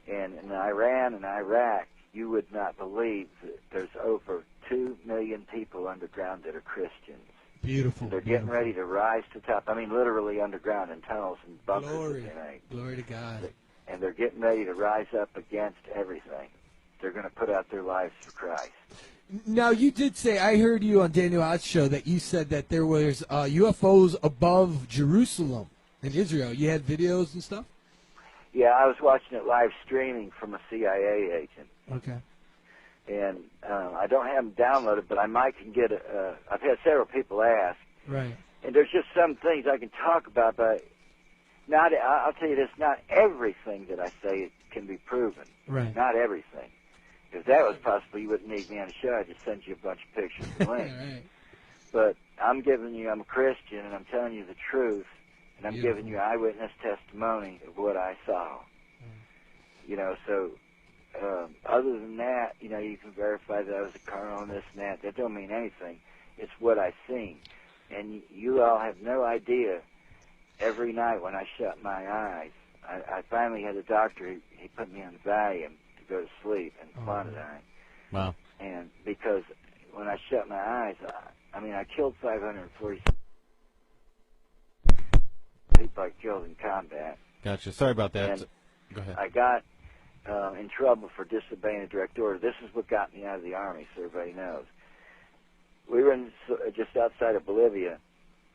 Speaker 3: And in Iran and Iraq, you would not believe that there's over 2 million people underground that are Christians.
Speaker 4: Beautiful.
Speaker 3: They're getting ready to rise to the top. I mean, literally underground in tunnels and bunkers.
Speaker 4: Glory.
Speaker 3: That they make.
Speaker 4: Glory to God.
Speaker 3: And they're getting ready to rise up against everything. They're going to put out their lives for Christ.
Speaker 4: Now, you did say, I heard you on Daniel Ott's show, that you said that there was UFOs above Jerusalem in Israel. You had videos and stuff?
Speaker 3: Yeah, I was watching it live streaming from a CIA agent.
Speaker 4: Okay.
Speaker 3: And I don't have them downloaded, but I might can get I've had several people ask.
Speaker 4: Right.
Speaker 3: And there's just some things I can talk about, but I'll tell you this, not everything that I say can be proven.
Speaker 4: Right.
Speaker 3: Not everything. If that was possible, you wouldn't need me on the show. I'd just send you a bunch of pictures and links.
Speaker 4: Right.
Speaker 3: But I'm a Christian, and I'm telling you the truth, and I'm giving you eyewitness testimony of what I saw. You know, so other than that, you know, you can verify that I was a colonel and this and that. That don't mean anything. It's what I seen. And you all have no idea. Every night when I shut my eyes, I finally had a doctor, he put me on Valium to go to sleep and clonidine.
Speaker 1: Wow.
Speaker 3: And because when I shut my eyes, I killed 540 people I killed in combat.
Speaker 1: Gotcha. Sorry about that.
Speaker 3: And
Speaker 1: Go ahead.
Speaker 3: I got in trouble for disobeying a direct order. This is what got me out of the Army, so everybody knows. We were just outside of Bolivia,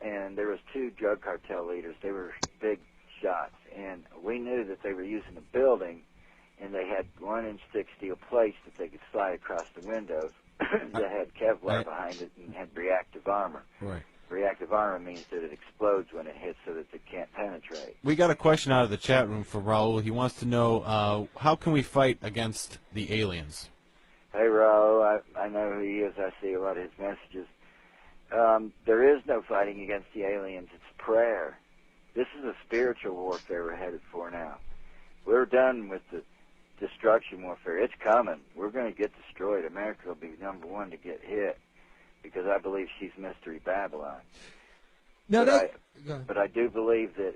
Speaker 3: and there was 2 drug cartel leaders. They were big shots, and we knew that they were using a building, and they had 1-inch thick steel plates that they could slide across the windows that had Kevlar behind it and had reactive armor.
Speaker 1: Right.
Speaker 3: Reactive armor means that it explodes when it hits so that it can't penetrate.
Speaker 1: We got a question out of the chat room from Raul. He wants to know, how can we fight against the aliens?
Speaker 3: Hey, Raul, I know who he is. I see a lot of his messages. There is no fighting against the aliens. It's prayer. This is a spiritual warfare we're headed for now. We're done with the destruction warfare. It's coming. We're going to get destroyed. America will be number 1 to get hit because I believe she's Mystery Babylon.
Speaker 4: Now
Speaker 3: But I do believe that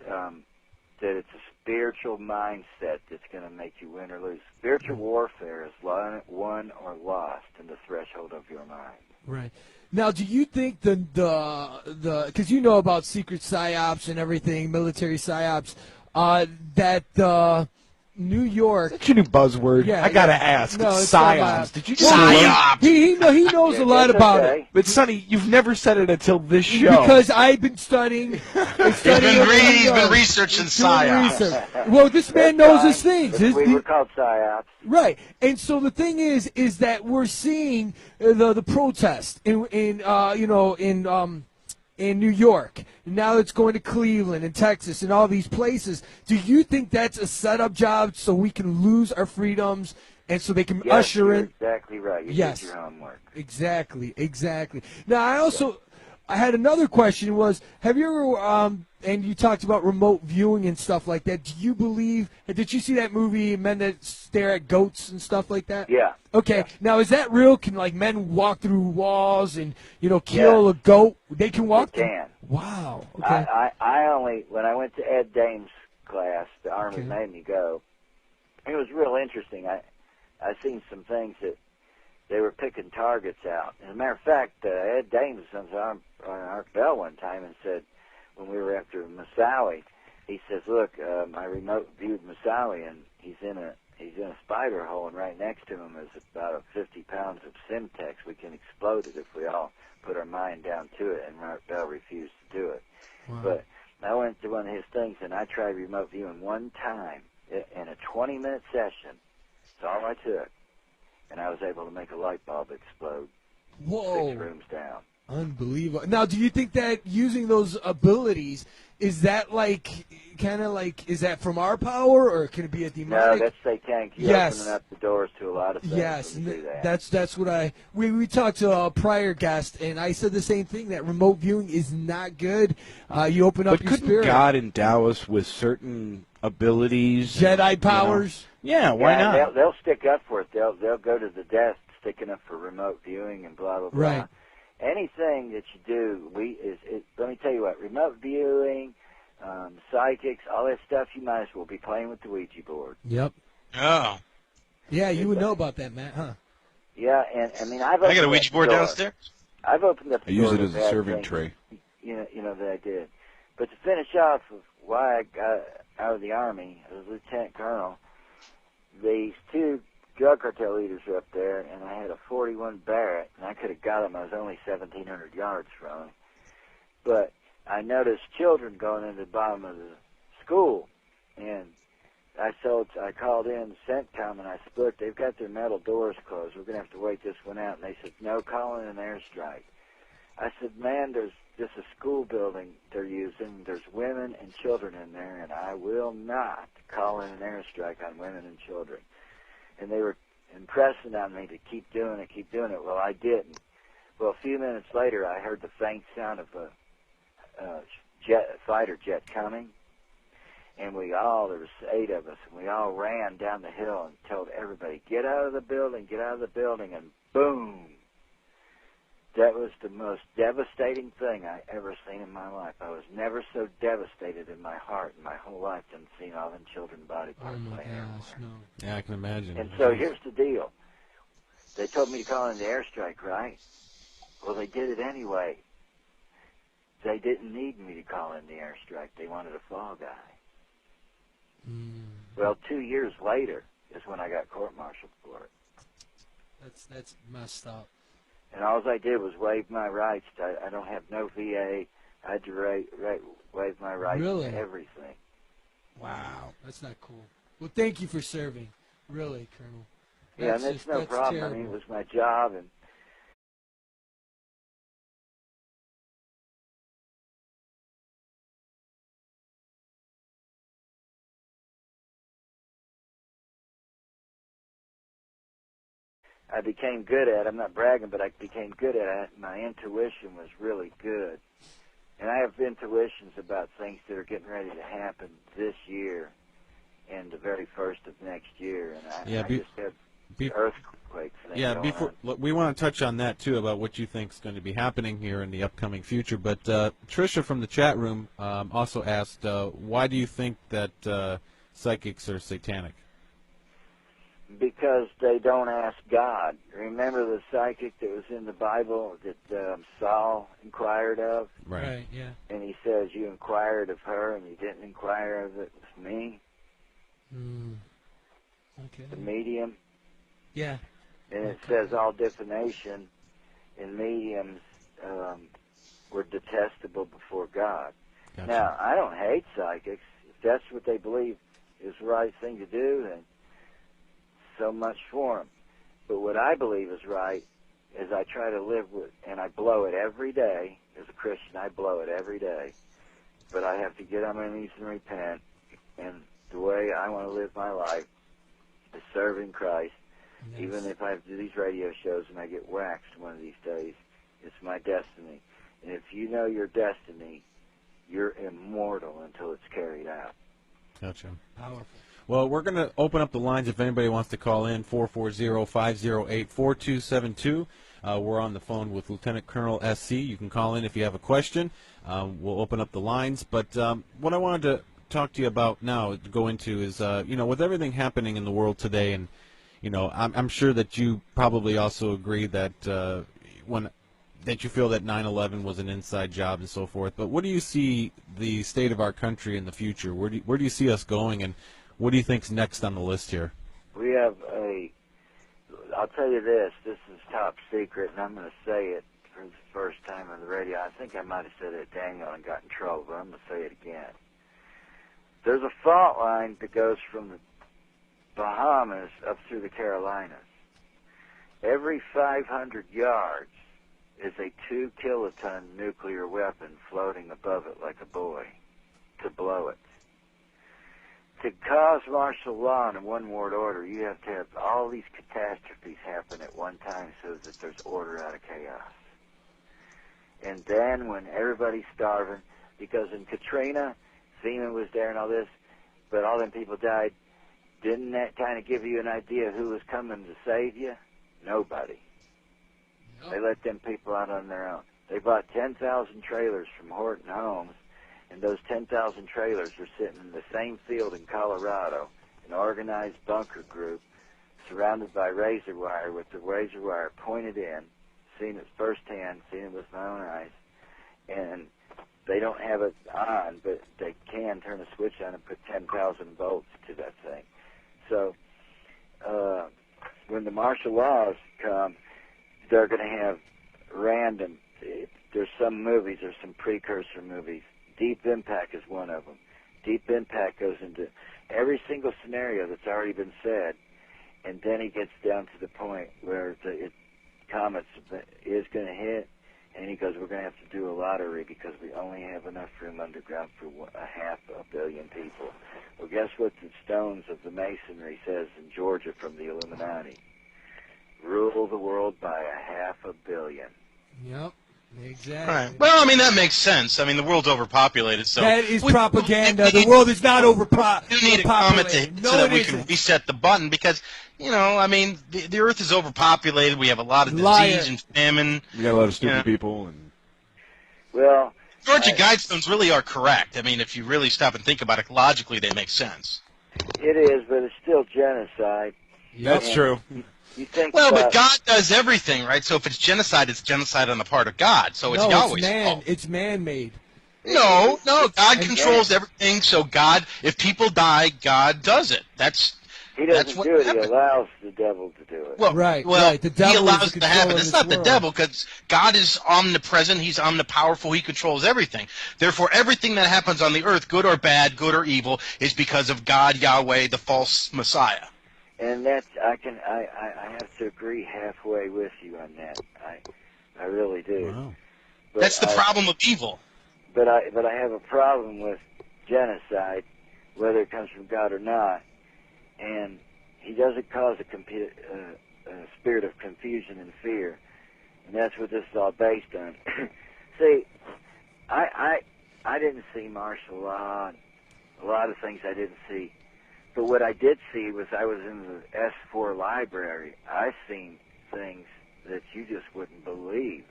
Speaker 3: that it's a spiritual mindset that's going to make you win or lose. Spiritual warfare is won or lost in the threshold of your mind.
Speaker 4: Right. Now, do you think because you know about secret psyops and everything, military psyops, that New York.
Speaker 5: That's your new buzzword.
Speaker 4: Yeah,
Speaker 5: I gotta ask.
Speaker 4: No,
Speaker 5: it's
Speaker 4: it's not
Speaker 5: psyops. Did you just
Speaker 2: Psyops.
Speaker 4: He knows a lot about it.
Speaker 5: But Sonny, you've never said it until this show.
Speaker 4: Because I've been studying.
Speaker 2: He's been researching psyops.
Speaker 4: Well, this man knows his things.
Speaker 3: We were called psyops.
Speaker 4: Right, and so the thing is that we're seeing the protest in New York. Now it's going to Cleveland and Texas and all these places. Do you think that's a setup job so we can lose our freedoms and so they can usher in?
Speaker 3: Exactly right. You did your homework.
Speaker 4: Exactly. Now I had another question was, have you ever, and you talked about remote viewing and stuff like that, do you believe, did you see that movie, Men That Stare at Goats and stuff like that?
Speaker 3: Yeah.
Speaker 4: Okay,
Speaker 3: yeah.
Speaker 4: Now is that real? Can men walk through walls and, kill a goat? They can walk
Speaker 3: They can.
Speaker 4: Wow. Okay.
Speaker 3: When I went to Ed Dames' class, the Army made me go, it was real interesting. I seen some things that they were picking targets out. As a matter of fact, Ed Dames was on our bell one time and said, when we were after Moussaoui, he says, "Look, I remote viewed Moussaoui, and he's in a spider hole, and right next to him is about 50 pounds of Simtex. We can explode it if we all put our mind down to it." And Mark Bell refused to do it.
Speaker 4: Wow.
Speaker 3: But I went to one of his things, and I tried remote viewing one time in a 20-minute session. That's all I took. And I was able to make a light bulb explode
Speaker 4: Whoa.
Speaker 3: 6 rooms down.
Speaker 4: Unbelievable. Now, do you think that using those abilities, is that like, kind of like, is that from our power, or can it be a
Speaker 3: No,
Speaker 4: demonic?
Speaker 3: that's satanic. You're
Speaker 4: Yes.
Speaker 3: opening up the doors to a lot of things
Speaker 4: Yes,
Speaker 3: when you
Speaker 4: and
Speaker 3: do that.
Speaker 4: that's what we talked to a prior guest, and I said the same thing, that remote viewing is not good. You open up
Speaker 5: But
Speaker 4: your
Speaker 5: couldn't
Speaker 4: spirit.
Speaker 5: God endow us with certain abilities?
Speaker 4: Jedi powers.
Speaker 5: Yeah, why
Speaker 3: Yeah,
Speaker 5: not?
Speaker 3: they'll stick up for it. They'll go to the death sticking up for remote viewing and blah blah blah.
Speaker 4: Right.
Speaker 3: Anything that you do, let me tell you what, remote viewing, psychics, all that stuff, you might as well be playing with the Ouija board.
Speaker 4: Yep.
Speaker 2: Oh,
Speaker 4: Yeah, you would know about that, Matt, huh?
Speaker 3: Yeah, and I mean, I've
Speaker 2: I
Speaker 3: opened
Speaker 2: got a
Speaker 3: up
Speaker 2: Ouija
Speaker 3: the
Speaker 2: board
Speaker 3: door.
Speaker 2: downstairs.
Speaker 3: I've opened up the
Speaker 5: I use
Speaker 3: door
Speaker 5: it
Speaker 3: to
Speaker 5: as a
Speaker 3: bad
Speaker 5: serving
Speaker 3: things,
Speaker 5: tray.
Speaker 3: You know that I did. But to finish off of why I got out of the Army as a lieutenant colonel, these two drug cartel leaders were up there, and I had a 41 Barrett, and I could have got them. I was only 1,700 yards from them. But I noticed children going into the bottom of the school, and I called in CENTCOM, and I spoke. They've got their metal doors closed. We're going to have to wait this one out. And they said, no, call in an airstrike. I said, man, there's just a school building they're using. There's women and children in there, and I will not call in an airstrike on women and children. And they were impressing on me to keep doing it, keep doing it. Well, I didn't. Well, a few minutes later, I heard the faint sound of a fighter jet coming, and there was 8 of us, and we all ran down the hill and told everybody, get out of the building, and boom. That was the most devastating thing I ever seen in my life. I was never so devastated in my heart in my whole life than seeing all them children body parts
Speaker 4: Oh my
Speaker 3: laying
Speaker 4: gosh,
Speaker 3: everywhere.
Speaker 4: no.
Speaker 1: Yeah, I can imagine.
Speaker 3: And so here's the deal. They told me to call in the airstrike, right? Well, they did it anyway. They didn't need me to call in the airstrike. They wanted a fall guy. Well, 2 years later is when I got court-martialed for it.
Speaker 4: That's messed up.
Speaker 3: And all I did was waive my rights. I don't have no VA. I had to waive my rights
Speaker 4: Really?
Speaker 3: to everything.
Speaker 4: Wow, that's not cool. Well, thank you for serving, really, Colonel.
Speaker 3: Yeah, and it's no problem.
Speaker 4: Terrible.
Speaker 3: I mean, it was my job, and I became good at it. I'm not bragging, but I became good at it. My intuition was really good. And I have intuitions about things that are getting ready to happen this year and the very first of next year. And I just have the earthquake thing going on.
Speaker 1: We want to touch on that too, about what you think is going to be happening here in the upcoming future. But Tricia from the chat room also asked, why do you think that psychics are satanic?
Speaker 3: Because they don't ask God. Remember the psychic that was in the Bible that Saul inquired of?
Speaker 4: Right, yeah.
Speaker 3: And he says, you inquired of her and you didn't inquire of it with me,
Speaker 4: Okay.
Speaker 3: the medium.
Speaker 4: Yeah.
Speaker 3: And it says all divination and mediums were detestable before God.
Speaker 1: Gotcha.
Speaker 3: Now, I don't hate psychics. If that's what they believe is the right thing to do, then so much for them. But what I believe is right is I try to live with, and I blow it every day. As a Christian, I blow it every day. But I have to get on my knees and repent. And the way I want to live my life is serving Christ.
Speaker 4: Yes.
Speaker 3: Even if I have to do these radio shows and I get waxed one of these days, it's my destiny. And if you know your destiny, you're immortal until it's carried out.
Speaker 1: Gotcha.
Speaker 4: Powerful.
Speaker 1: Well, we're going to open up the lines if anybody wants to call in, 440-508-4272. We're on the phone with Lieutenant Colonel SC. You can call in if you have a question. We'll open up the lines. But what I wanted to talk to you about now, go into, is, with everything happening in the world today, and, I'm sure that you probably also agree that that you feel that 9/11 was an inside job and so forth. But what do you see the state of our country in the future? Where do you see us going, and what do you think's next on the list here?
Speaker 3: We have I'll tell you this is top secret, and I'm going to say it for the first time on the radio. I think I might have said it to Daniel and got in trouble, but I'm going to say it again. There's a fault line that goes from the Bahamas up through the Carolinas. Every 500 yards is a 2-kiloton nuclear weapon floating above it like a buoy to blow it. To cause martial law and a one-world order, you have to have all these catastrophes happen at one time so that there's order out of chaos. And then when everybody's starving, because in Katrina, FEMA was there and all this, but all them people died, didn't that kind of give you an idea who was coming to save you? Nobody. Nope. They let them people out on their own. They bought 10,000 trailers from Horton Homes, and those 10,000 trailers are sitting in the same field in Colorado, an organized bunker group, surrounded by razor wire, with the razor wire pointed in, seen it firsthand, seen it with my own eyes, and they don't have it on, but they can turn a switch on and put 10,000 volts to that thing. So when the martial laws come, they're going to have random, there's some movies, there's some precursor movies. Deep Impact is one of them. Deep Impact goes into every single scenario that's already been said, and then he gets down to the point where the comet is going to hit, and he goes, we're going to have to do a lottery because we only have enough room underground for 500 million people. Well, guess what the stones of the masonry says in Georgia from the Illuminati? Rule the world by 500 million.
Speaker 4: Yep, exactly.
Speaker 2: Right. Well, I mean, that makes sense. I mean, the world's overpopulated, so...
Speaker 4: That is propaganda. The world is not overpopulated.
Speaker 2: You need a comet to hit so that we can reset the button because, you know, I mean, the Earth is overpopulated. We have a lot of disease and famine.
Speaker 5: We got a lot of stupid people. And
Speaker 3: well,
Speaker 2: Georgia Guidestones really are correct. I mean, if you really stop and think about it, logically they make sense.
Speaker 3: It is, but it's still genocide.
Speaker 5: That's true.
Speaker 3: You think
Speaker 2: well, but God does everything, right? So if it's genocide on the part of God. So it's Yahweh's fault.
Speaker 4: It's man-made.
Speaker 2: No, God controls everything. So God, if people die, God does it.
Speaker 3: He doesn't do it. He allows the devil to do it.
Speaker 2: Well,
Speaker 4: right.
Speaker 2: The devil he allows it to happen. It's not the devil because God is omnipresent. He's omnipowerful. He controls everything. Therefore, everything that happens on the earth, good or bad, good or evil, is because of God, Yahweh, the false Messiah.
Speaker 3: And that's I have to agree halfway with you on that. I really do.
Speaker 1: Wow.
Speaker 2: That's the problem of evil.
Speaker 3: But I have a problem with genocide, whether it comes from God or not. And he doesn't cause a spirit of confusion and fear, and that's what this is all based on. See, I didn't see martial law, and a lot of things I didn't see. But what I did see was I was in the S4 library. I seen things that you just wouldn't believe.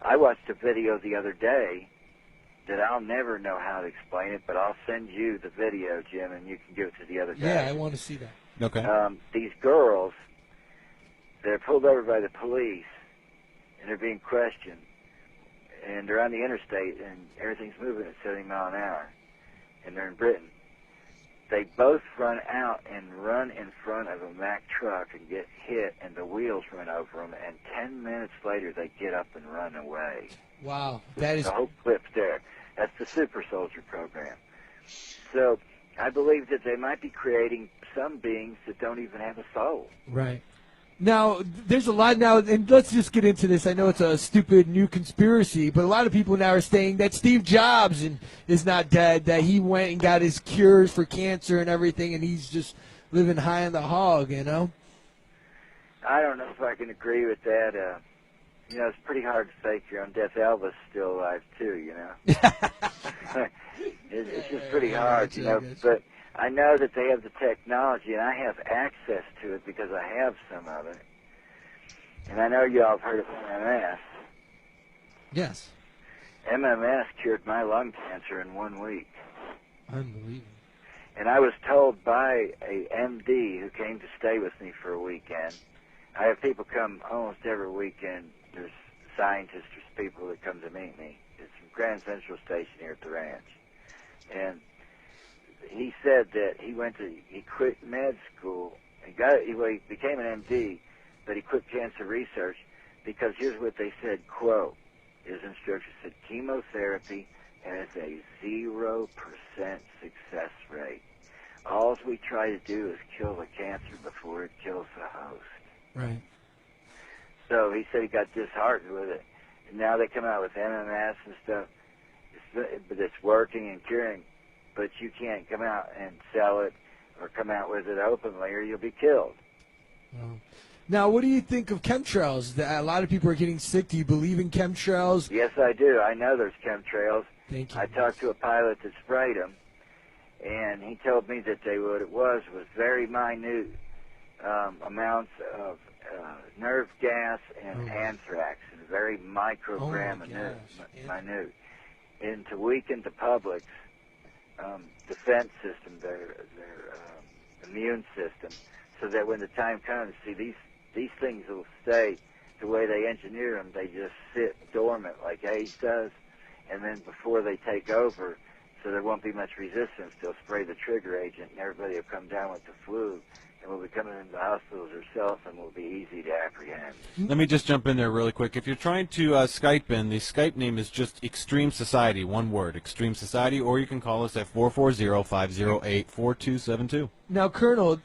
Speaker 3: I watched a video the other day that I'll never know how to explain it, but I'll send you the video, Jim, and you can give it to the other guys.
Speaker 4: Yeah, I want to see that.
Speaker 1: Okay.
Speaker 3: These girls, they're pulled over by the police, and they're being questioned, and they're on the interstate, and everything's moving at 70 miles an hour, and they're in Britain. They both run out and run in front of a Mack truck and get hit, and the wheels run over them, and 10 minutes later they get up and run away.
Speaker 4: Wow, that is...
Speaker 3: The whole clip's there. That's the Super Soldier program. So I believe that they might be creating some beings that don't even have a soul.
Speaker 4: Right. Now, there's a lot now, and let's just get into this. I know it's a stupid new conspiracy, but a lot of people now are saying that Steve Jobs is not dead, that he went and got his cures for cancer and everything, and he's just living high on the hog, you know?
Speaker 3: I don't know if I can agree with that. You know, it's pretty hard to fake your own death. Elvis is still alive, too, you know? It's just pretty hard, you know, but I know that they have the technology, and I have access to it because I have some of it. And I know you all have heard of MMS.
Speaker 4: Yes.
Speaker 3: MMS cured my lung cancer in 1 week.
Speaker 4: Unbelievable.
Speaker 3: And I was told by a MD who came to stay with me for a weekend. I have people come almost every weekend. There's scientists, there's people that come to meet me. It's from Grand Central Station here at the ranch. And he said that he quit med school. He became an MD, but he quit cancer research because here's what they said, quote, his instructions said, chemotherapy has a 0% success rate. all we try to do is kill the cancer before it kills the host.
Speaker 4: Right.
Speaker 3: So he said he got disheartened with it. And now they come out with MMS and stuff, but it's working and curing. But you can't come out and sell it or come out with it openly, or you'll be killed.
Speaker 4: Wow. Now, what do you think of chemtrails? A lot of people are getting sick. Do you believe in chemtrails?
Speaker 3: Yes, I do. I know there's chemtrails.
Speaker 4: Thank you.
Speaker 3: I talked to a pilot that sprayed them, and he told me that what it was very minute amounts of nerve gas and anthrax, and very microgram minute. And to weaken the public's defense system, their immune system, so that when the time comes, see, these things will stay the way they engineer them. They just sit dormant like AIDS does, and then before they take over, so there won't be much resistance, they'll spray the trigger agent, and everybody will come down with the flu, and we'll be coming into the hospitals ourselves, and will be easy to apprehend.
Speaker 1: Let me just jump in there really quick. If you're trying to Skype in, the Skype name is just Extreme Society, one word, Extreme Society, or you can call us at 440-508-4272.
Speaker 4: Now, Colonel,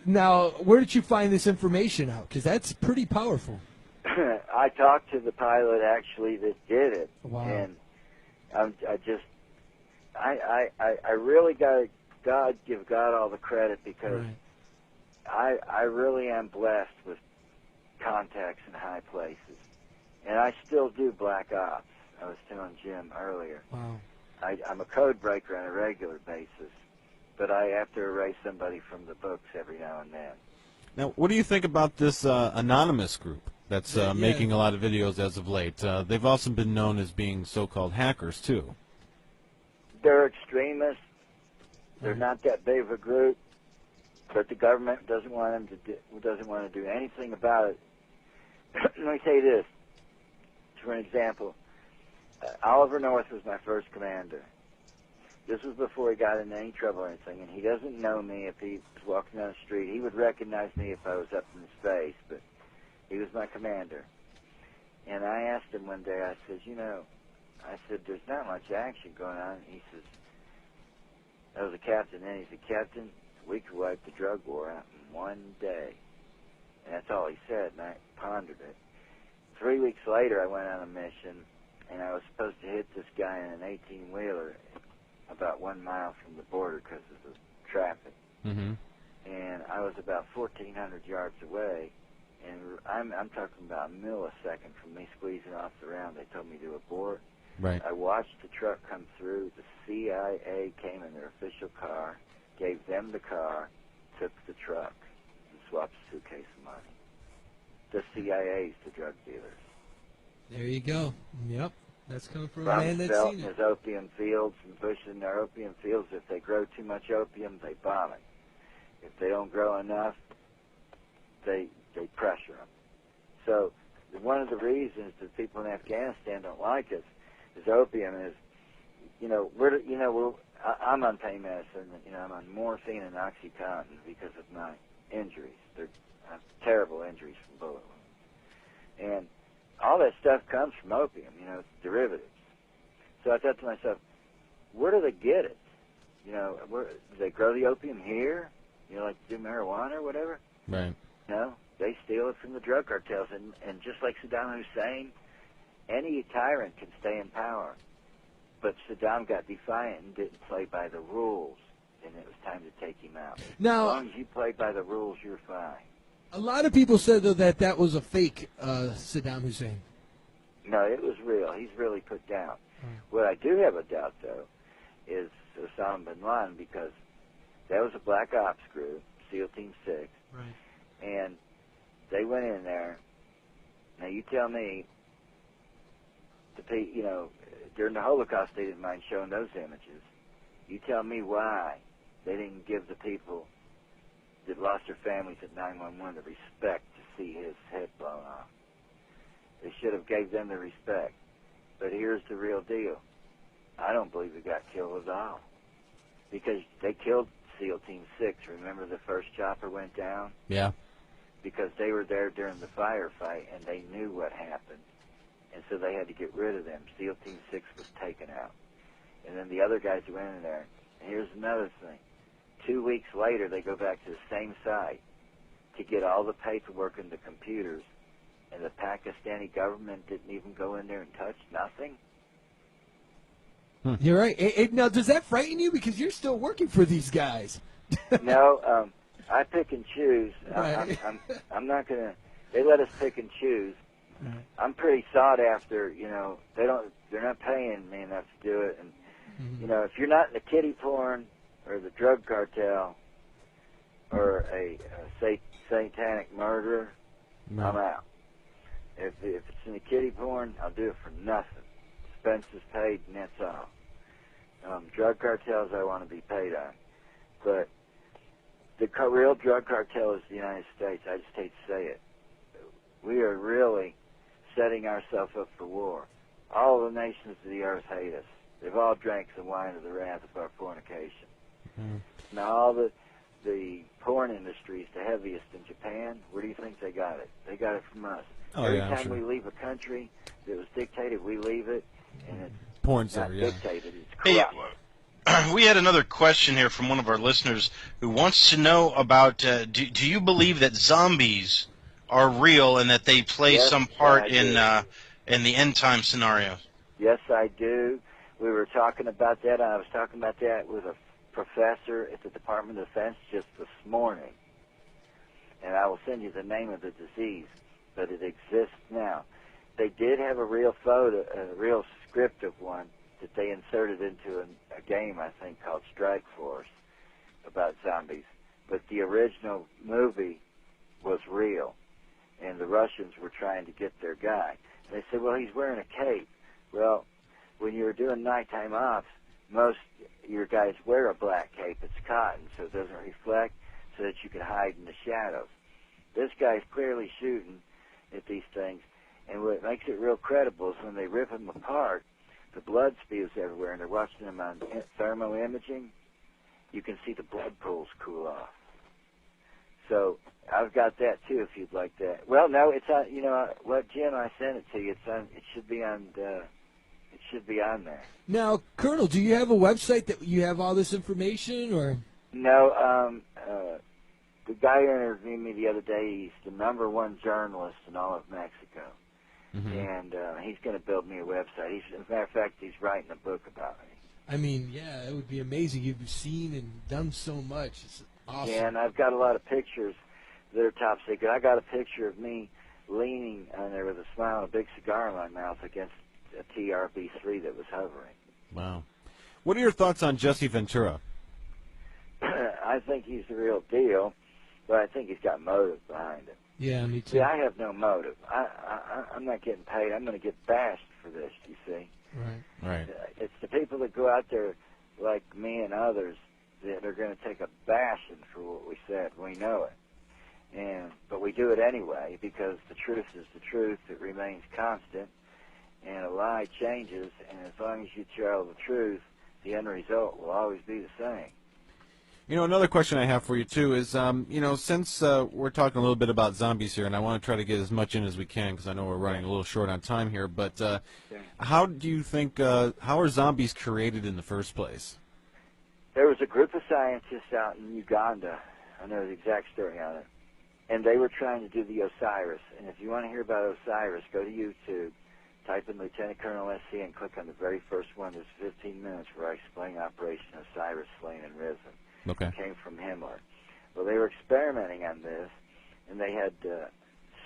Speaker 4: where did you find this information out? Because that's pretty powerful.
Speaker 3: I talked to the pilot, actually, that did it.
Speaker 4: Wow.
Speaker 3: And I really got to give God all the credit, because I really am blessed with contacts in high places. And I still do black ops. I was telling Jim earlier.
Speaker 4: Wow.
Speaker 3: I'm a code breaker on a regular basis, but I have to erase somebody from the books every now and then.
Speaker 1: Now, what do you think about this anonymous group that's making a lot of videos as of late? They've also been known as being so-called hackers, too.
Speaker 3: They're extremists. They're not that big of a group, but the government doesn't want to do anything about it. Let me say this, for an example. Oliver North was my first commander. This was before he got in any trouble or anything, and he doesn't know me. If he was walking down the street, he would recognize me if I was up in space, but he was my commander. And I asked him one day, I said, there's not much action going on. He says, I was a captain then. He said, Captain, we could wipe the drug war out in one day. And that's all he said, and I pondered it. 3 weeks later, I went on a mission, and I was supposed to hit this guy in an 18-wheeler about 1 mile from the border because of the traffic.
Speaker 1: Mm-hmm.
Speaker 3: And I was about 1,400 yards away, and I'm talking about a millisecond from me squeezing off the round. They told me to abort.
Speaker 1: Right.
Speaker 3: I watched the truck come through. The CIA came in their official car, gave them the car, took the truck, and swapped a suitcase of money. The CIA's the drug dealers.
Speaker 4: There you go. Yep. That's coming from a man that's
Speaker 3: Rumsfeld
Speaker 4: seen
Speaker 3: and
Speaker 4: it.
Speaker 3: his opium fields, and Bush in their opium fields, if they grow too much opium, they bomb it. If they don't grow enough, they pressure them. So one of the reasons that people in Afghanistan don't like us is opium is, I'm on pain medicine. I'm on morphine and OxyContin because of my injuries. I have terrible injuries from bullet wounds. And all that stuff comes from opium, it's derivatives. So I thought to myself, where do they get it? Do they grow the opium here? Like do marijuana or whatever?
Speaker 1: Right.
Speaker 3: No, they steal it from the drug cartels. And just like Saddam Hussein, any tyrant can stay in power. But Saddam got defiant and didn't play by the rules, and it was time to take him out.
Speaker 4: Now,
Speaker 3: as long as you play by the rules, you're fine.
Speaker 4: a lot of people said, though, that was a fake Saddam Hussein.
Speaker 3: No, it was real. He's really put down. What I do have a doubt, though, is Osama bin Laden, because that was a black ops group, SEAL Team 6,
Speaker 4: Right.
Speaker 3: and they went in there. Now, you tell me, during the Holocaust, they didn't mind showing those images. You tell me why they didn't give the people that lost their families at 911 the respect to see his head blown off. They should have gave them the respect. But here's the real deal. I don't believe he got killed at all. Because they killed SEAL Team 6. Remember the first chopper went down?
Speaker 1: Yeah.
Speaker 3: Because they were there during the firefight and they knew what happened. And so they had to get rid of them. SEAL Team 6 was taken out. And then the other guys went in there. And here's another thing. 2 weeks later, they go back to the same site to get all the paperwork and the computers, and the Pakistani government didn't even go in there and touch nothing.
Speaker 4: You're right. Now, does that frighten you? Because you're still working for these guys.
Speaker 3: No, I pick and choose.
Speaker 4: Right.
Speaker 3: I'm not gonna. They let us pick and choose.
Speaker 4: Right.
Speaker 3: I'm pretty sought after. They're not paying me enough to do it. And if you're not in the kiddie porn or the drug cartel or a satanic murderer,
Speaker 1: No.
Speaker 3: I'm out. If it's in the kiddie porn, I'll do it for nothing. Expenses paid, and that's all. Drug cartels, I want to be paid on. But the real drug cartel is the United States. I just hate to say it. We are really setting ourselves up for war. All the nations of the earth hate us. They've all drank the wine of the wrath of our fornication. Now, all the porn industry is the heaviest in Japan. Where do you think they got it? They got it from us. Every time we leave a country that was dictated, we leave it, and it's
Speaker 1: Porn's
Speaker 3: not
Speaker 1: there, yeah.
Speaker 3: dictated. It's
Speaker 2: Hey,
Speaker 3: corrupt.
Speaker 2: we had another question here from one of our listeners who wants to know about, do you believe that zombies are real and that they play
Speaker 3: Yes,
Speaker 2: some part
Speaker 3: I
Speaker 2: in the end time scenario?
Speaker 3: Yes, I do. We were talking about that. I was talking about that with a professor at the Department of Defense just this morning. And I will send you the name of the disease, but it exists now. They did have a real photo, a real script of one that they inserted into a game, I think, called Strike Force about zombies. But the original movie was real, and the Russians were trying to get their guy. And they said, well, he's wearing a cape. Well, when you were doing nighttime ops, most your guys wear a black cape. It's cotton, so it doesn't reflect, so that you can hide in the shadows. This guy's clearly shooting at these things, and what makes it real credible is when they rip them apart, the blood spews everywhere, and they're watching them on thermal imaging. You can see the blood pools cool off. So I've got that too, if you'd like that. Well, no, it's on. What, Jim? I sent it to you. It's on. It should be on. It should be on there.
Speaker 4: Now, Colonel, do you have a website that you have all this information, or?
Speaker 3: No. The guy who interviewed me the other day, he's the #1 journalist in all of Mexico. And he's going to build me a website. As a matter of fact, he's writing a book about me.
Speaker 4: I mean, yeah, it would be amazing. You've seen and done so much. It's awesome.
Speaker 3: Yeah, and I've got a lot of pictures that are top secret. I got a picture of me leaning on there with a smile and a big cigar in my mouth against a TRB-3 that was hovering.
Speaker 1: Wow. What are your thoughts on Jesse Ventura?
Speaker 3: I think he's the real deal, but I think he's got motive behind it.
Speaker 4: Yeah, me too.
Speaker 3: See, I have no motive. I'm not getting paid. I'm going to get bashed for this, you see.
Speaker 1: Right.
Speaker 3: It's the people that go out there like me and others that are going to take a bashing for what we said. We know it. But we do it anyway because the truth is the truth. It remains constant, and a lie changes, and as long as you tell the truth, the end result will always be the same.
Speaker 1: Another question I have for you, too, is, since we're talking a little bit about zombies here, and I want to try to get as much in as we can because I know we're running a little short on time here, but how do you think, how are zombies created in the first place?
Speaker 3: There was a group of scientists out in Uganda. I know the exact story on it. And they were trying to do the Osiris. And if you want to hear about Osiris, go to YouTube, type in Lieutenant Colonel SC, and click on the very first one. There's 15 minutes where I explain Operation Osiris, Slain and Risen.
Speaker 1: Okay.
Speaker 3: It came from Himmler. Well, they were experimenting on this, and they had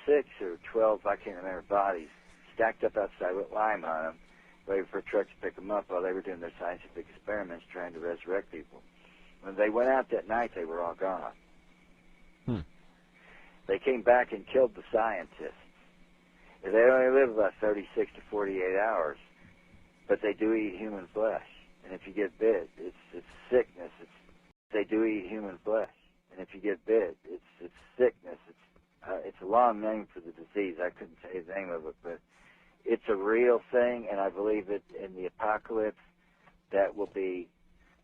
Speaker 3: 6 or 12, I can't remember, bodies stacked up outside with lime on them, waiting for a truck to pick them up while they were doing their scientific experiments trying to resurrect people. When they went out that night, they were all gone. They came back and killed the scientists. They only live about 36 to 48 hours, but they do eat human flesh. And if you get bit, it's sickness. They do eat human flesh. And if you get bit, it's sickness. It's a long name for the disease. I couldn't say the name of it, but it's a real thing, and I believe it in the apocalypse. That will be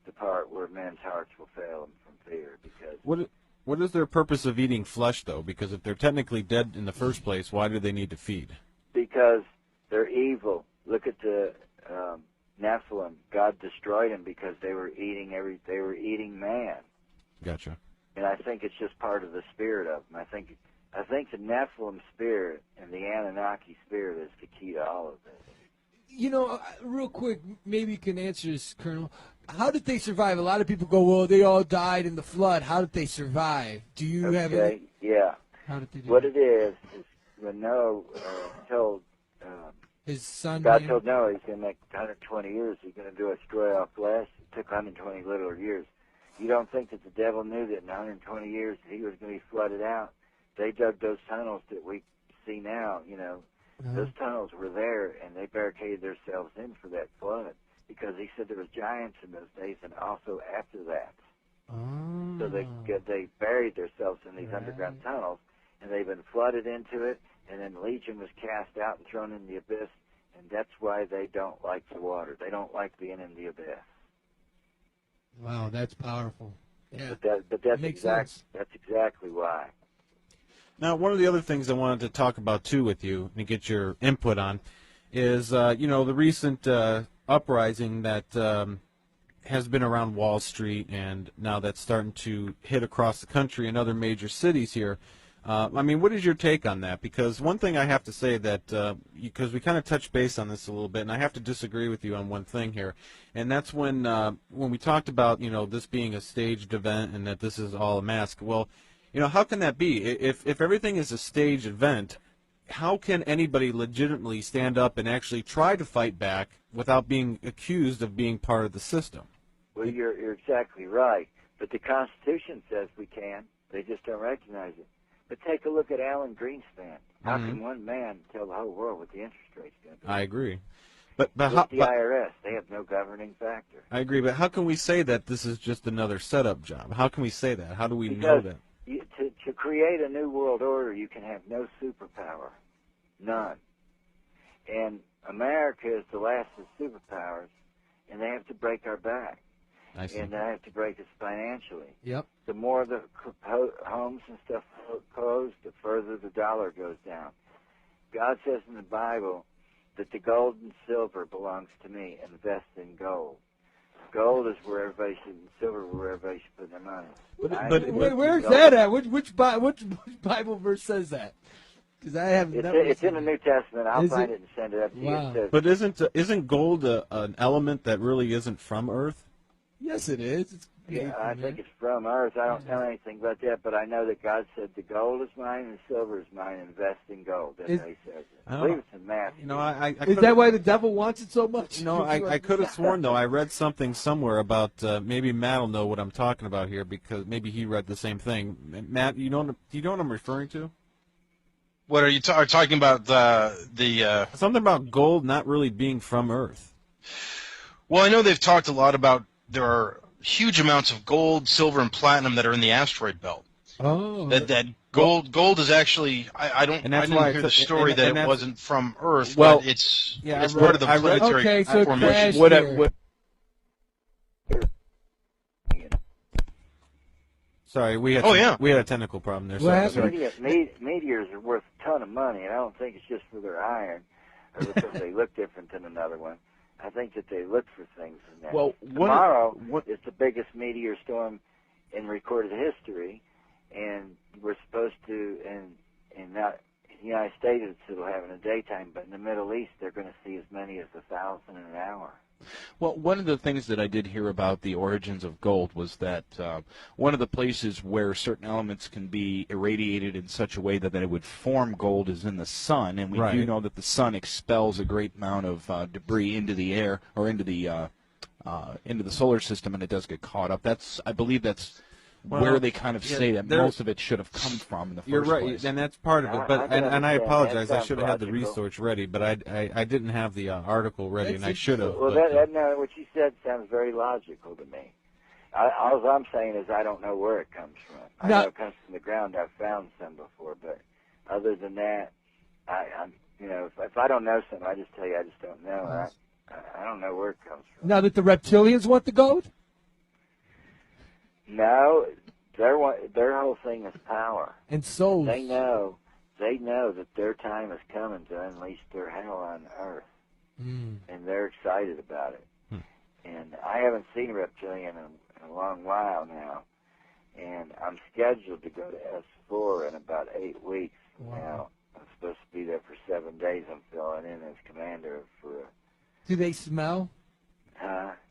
Speaker 3: the part where men's hearts will fail them from fear. Because
Speaker 1: What is their purpose of eating flesh, though? Because if they're technically dead in the first place, why do they need to feed?
Speaker 3: Because they're evil. Look at the Nephilim. God destroyed them because they were eating man.
Speaker 1: Gotcha.
Speaker 3: And I think it's just part of the spirit of them. I think the Nephilim spirit and the Anunnaki spirit is the key to all of this.
Speaker 4: You know, real quick, maybe you can answer this, Colonel. How did they survive? A lot of people go, well, they all died in the flood. How did they survive? Do you have any?
Speaker 3: Okay, yeah.
Speaker 4: How did they do
Speaker 3: What
Speaker 4: that?
Speaker 3: it is when Noah told
Speaker 4: His son.
Speaker 3: God
Speaker 4: man?
Speaker 3: told Noah he's going to make 120 years. He's going to destroy all flesh. It took 120 literal years. You don't think that the devil knew that in 120 years he was going to be flooded out? They dug those tunnels that we see now. You know, those tunnels were there, and they barricaded themselves in for that flood because he said there was giants in those days, and also after that.
Speaker 4: Oh.
Speaker 3: So they buried themselves in these underground tunnels, and they've been flooded into it, and then Legion was cast out and thrown in the abyss, and that's why they don't like the water. They don't like being in the abyss.
Speaker 4: Wow, that's powerful. Yeah.
Speaker 3: But that's
Speaker 4: Makes sense.
Speaker 3: that's exactly why.
Speaker 1: Now, one of the other things I wanted to talk about, too, with you and get your input on is, the recent uprising that has been around Wall Street, and now that's starting to hit across the country and other major cities here. What is your take on that? Because one thing I have to say that, because we kind of touched base on this a little bit, and I have to disagree with you on one thing here, and that's when we talked about, this being a staged event and that this is all a mask. Well, how can that be? If everything is a staged event, how can anybody legitimately stand up and actually try to fight back without being accused of being part of the system?
Speaker 3: Well, you're exactly right. But the Constitution says we can. They just don't recognize it. But take a look at Alan Greenspan. How can one man tell the whole world what the interest rate's going to be?
Speaker 1: I agree. But
Speaker 3: Look
Speaker 1: how,
Speaker 3: at the IRS. They have no governing factor.
Speaker 1: I agree, but how can we say that this is just another setup job? How can we say that? How do we know that?
Speaker 3: To create a new world order, you can have no superpower. None. And America is the last of the superpowers, and they have to break our back.
Speaker 1: I see.
Speaker 3: And they have to break us financially.
Speaker 4: Yep.
Speaker 3: The more the homes and stuff close, the further the dollar goes down. God says in the Bible that the gold and silver belongs to me. Invest in gold. Gold is where everybody should, and silver is where everybody should put their money.
Speaker 4: Where's that at? Which Bible verse says that? Because I have never.
Speaker 3: It's in the New Testament. I'll
Speaker 4: Is
Speaker 3: find
Speaker 4: it?
Speaker 3: it and send it up to you.
Speaker 4: Wow.
Speaker 3: It says,
Speaker 1: But isn't gold an element that really isn't from Earth?
Speaker 4: Yes, it is. It's
Speaker 3: yeah, I think it's from Earth. I don't know anything about that, but I know that God said the gold is mine and the silver is mine. Invest in gold. That's how He says it. I believe it's in Matthew.
Speaker 4: Is that why the devil wants it so much?
Speaker 1: I could have sworn, though, I read something somewhere about, maybe Matt will know what I'm talking about here, because maybe he read the same thing. Matt, do you know what I'm referring to?
Speaker 2: What are you talking about? The
Speaker 1: Something about gold not really being from Earth.
Speaker 2: Well, I know they've talked a lot about there are huge amounts of gold, silver, and platinum that are in the asteroid belt.
Speaker 4: Oh.
Speaker 2: That gold is actually I didn't hear the story that it wasn't from Earth, but it's part of the planetary
Speaker 4: okay, so
Speaker 2: formation.
Speaker 1: Sorry, we had a technical problem there.
Speaker 3: Meteors are worth a ton of money, and I don't think it's just for their iron or because they look different than another one. I think that they look for things in that.
Speaker 1: Well,
Speaker 3: tomorrow is the biggest meteor storm in recorded history, and we're supposed to, in the United States, it'll have in the daytime, but in the Middle East, they're going to see as many as 1,000 in an hour.
Speaker 5: Well, one of the things that I did hear about the origins of gold was that one of the places where certain elements can be irradiated in such a way that it would form gold is in the sun, and we do know that the sun expels a great amount of debris into the air or into the solar system, and it does get caught up. I believe that's where they kind of say that most of it should have come from in the first place.
Speaker 1: You're right, and that's part of it. But and I apologize. I should have had the research ready, but I didn't have the article ready, and I should have.
Speaker 3: Well, what you said sounds very logical to me. All I'm saying is I don't know where it comes from. I know it comes from the ground. I've found some before, but other than that, if I don't know something, I just tell you I just don't know. I don't know where it comes from.
Speaker 4: Now that the reptilians want the gold?
Speaker 3: No, their whole thing is power.
Speaker 4: And souls.
Speaker 3: They know that their time is coming to unleash their hell on Earth. And they're excited about it. And I haven't seen a reptilian in a long while now. and I'm scheduled to go to S4 in about 8 weeks.
Speaker 4: Wow.
Speaker 3: Now, I'm supposed to be there for 7 days. I'm filling in as commander for a...
Speaker 4: Do they smell?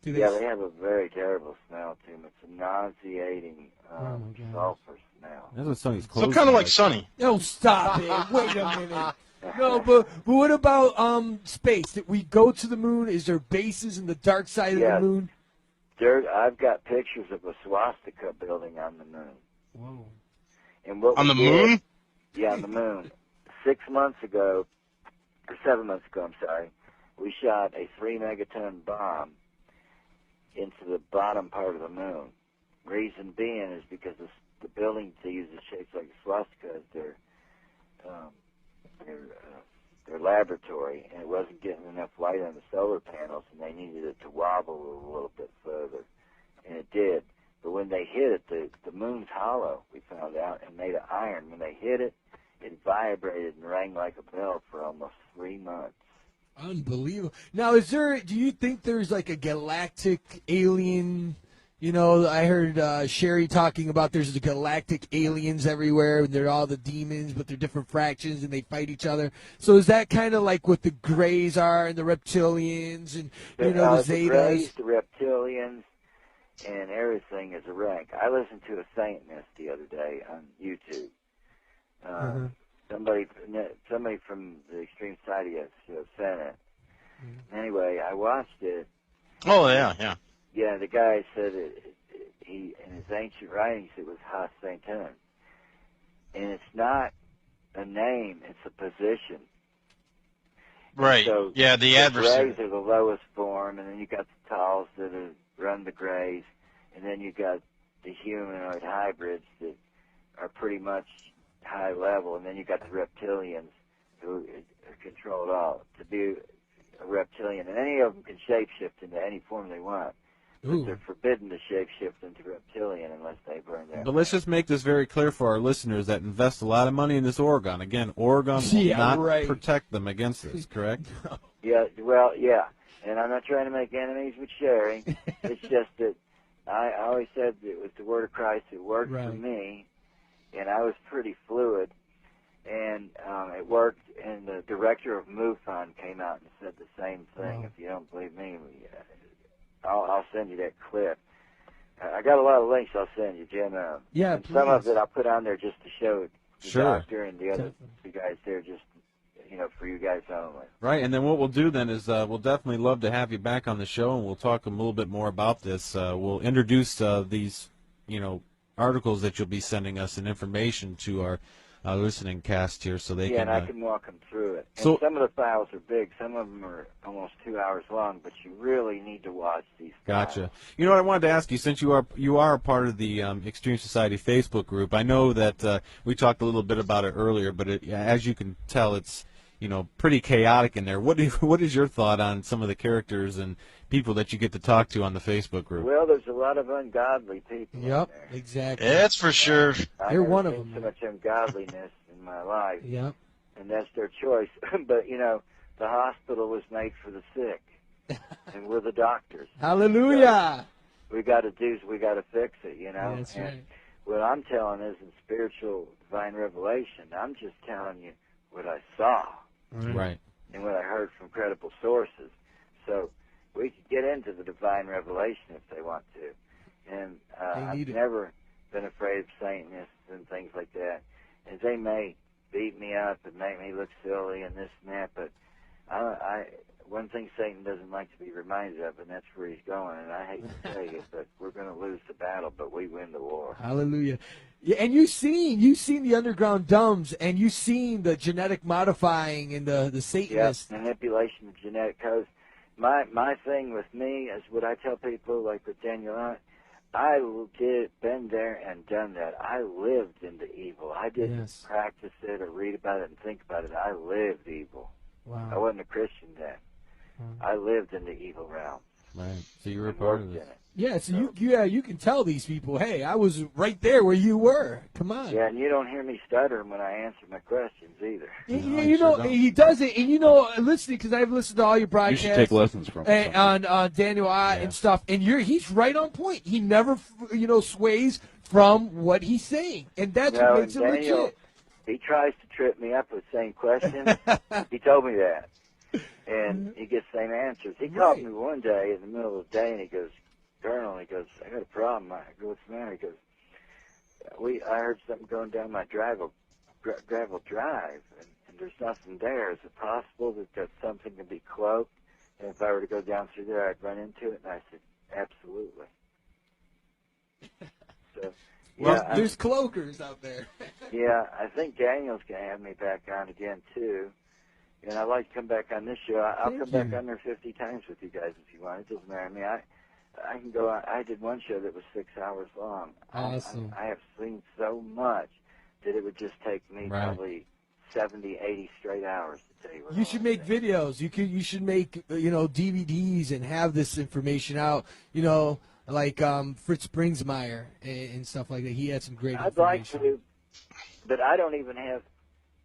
Speaker 4: Do they
Speaker 3: Yeah, they have a very terrible smell to them. It's a nauseating
Speaker 4: Oh, my God.
Speaker 3: sulfur smell.
Speaker 1: That's what Sonny's
Speaker 2: So
Speaker 1: clothes.
Speaker 2: kind of
Speaker 1: are
Speaker 2: like Sonny.
Speaker 4: No, stop it. Wait a minute. No, but what about space? Did we go to the moon? Is there bases in the dark side of
Speaker 3: Yeah.
Speaker 4: the moon?
Speaker 3: I've got pictures of a swastika building on the moon.
Speaker 4: Whoa.
Speaker 3: And what
Speaker 2: On
Speaker 3: we
Speaker 2: the
Speaker 3: did-
Speaker 2: moon?
Speaker 3: Yeah, on the moon. 6 months ago, or 7 months ago, I'm sorry, we shot a 3-megaton bomb into the bottom part of the moon. Reason being is because the building they use is shaped like a swastika is their laboratory, and it wasn't getting enough light on the solar panels, and they needed it to wobble a little bit further, and it did. But when they hit it, the moon's hollow, we found out, and made of iron. When they hit it, it vibrated and rang like a bell for almost 3 months.
Speaker 4: Unbelievable. Now, do you think there's like a galactic alien? You know, I heard Sherry talking about there's the galactic aliens everywhere, and they're all the demons, but they're different fractions, and they fight each other. So is that kind of like what the Greys are and the Reptilians and, the
Speaker 3: The
Speaker 4: Zetas?
Speaker 3: Greys, the reptilians, and everything is a rank. I listened to a Satanist the other day on YouTube. Somebody from the Extreme Society sent it. Anyway, I watched it.
Speaker 2: Oh, yeah, yeah.
Speaker 3: Yeah, the guy said he in his ancient writings it was Ha Satan, and it's not a name; it's a position.
Speaker 2: Right.
Speaker 3: So
Speaker 2: Yeah, the adversary.
Speaker 3: Greys are the lowest form, and then you got the Tals that run the Greys, and then you got the humanoid hybrids that are pretty much high level, and then you got the reptilians who control it all. To be a reptilian, and any of them can shapeshift into any form they want. But they're forbidden to shapeshift into reptilian unless they burn their...
Speaker 1: But let's just make this very clear for our listeners that invest a lot of money in this Oregon. Again, Oregon will not protect them against this, correct?
Speaker 3: Yeah, well, yeah. And I'm not trying to make enemies with Sherry. It's just that I always said it was the word of Christ. It worked for me, and I was pretty fluid. And it worked, and the director of MUFON came out and said the same thing. If you don't believe me, I'll send you that clip. I got a lot of links I'll send you, Jim.
Speaker 4: Yeah,
Speaker 3: please. Some of it I'll put on there just to show the doctor and the other two guys there, just for you guys only.
Speaker 1: Right, and then what we'll do then is we'll definitely love to have you back on the show, and we'll talk a little bit more about this. We'll introduce these, articles that you'll be sending us and information to our listening cast here, so they can.
Speaker 3: Yeah, and I can walk them through it. And
Speaker 1: so,
Speaker 3: some of the files are big. Some of them are almost 2 hours long, but you really need to watch these files.
Speaker 1: Gotcha. You know what I wanted to ask you, since you are a part of the Extreme Society Facebook group. I know that we talked a little bit about it earlier, but as you can tell, it's pretty chaotic in there. What is your thought on some of the characters and people that you get to talk to on the Facebook group?
Speaker 3: Well, there's a lot of ungodly people.
Speaker 4: Yep,
Speaker 3: in there.
Speaker 4: exactly.
Speaker 2: That's for sure.
Speaker 4: You're one of them.
Speaker 3: So much ungodliness in my life.
Speaker 4: Yep.
Speaker 3: And that's their choice. But the hospital was made for the sick, and we're the doctors.
Speaker 4: Hallelujah.
Speaker 3: So we got to fix it.
Speaker 4: That's
Speaker 3: and
Speaker 4: right.
Speaker 3: what I'm telling is in spiritual divine revelation. I'm just telling you what I saw.
Speaker 1: Right.
Speaker 3: And what I heard from credible sources. So we could get into the divine revelation if they want to. And I've never been afraid of Satanists and things like that. And they may beat me up and make me look silly and this and that, but one thing Satan doesn't like to be reminded of, and that's where he's going. And I hate to tell you, but we're going to lose the battle, but we win the war.
Speaker 4: Hallelujah. Yeah, and you've seen the underground dumbs, and you've seen the genetic modifying and the Satanists.
Speaker 3: Yes, manipulation of genetic codes. My thing with me is what I tell people, like with Daniel, I been there and done that. I lived into evil. I didn't practice it or read about it and think about it. I lived evil.
Speaker 4: Wow.
Speaker 3: I wasn't a Christian then. I lived in the evil realm.
Speaker 1: Right. So you were a part of it.
Speaker 4: Yeah, so you can tell these people, hey, I was right there where you were. Come on.
Speaker 3: Yeah, and you don't hear me stuttering when I answer my questions either.
Speaker 4: He does it, and listening, because I've listened to all your broadcasts.
Speaker 6: You should take lessons from him.
Speaker 4: On Daniel and stuff, and he's right on point. He never, sways from what he's saying, and that's what makes it
Speaker 3: Daniel,
Speaker 4: legit.
Speaker 3: he tries to trip me up with the same questions. He told me that. And he gets the same answers. He called me one day in the middle of the day, and he goes, Colonel, he goes, I got a problem. I go, what's the matter? He goes, I heard something going down my gravel drive, and there's nothing there. Is it possible that something can be cloaked? And if I were to go down through there, I'd run into it? And I said, absolutely. So,
Speaker 4: Well, there's cloakers out there.
Speaker 3: Yeah, I think Daniel's going to have me back on again, too. And I'd like to come back on this show. I'll come back on there 50 times with you guys if you want. It doesn't matter to me. I can go on. I did one show that was 6 hours long.
Speaker 4: Awesome.
Speaker 3: I have seen so much that it would just take me probably 70, 80 straight hours to tell you what
Speaker 4: You should make videos. You should make DVDs and have this information out. Like Fritz Bringsmeyer and stuff like that. He had some great information.
Speaker 3: I'd like to, but I don't even have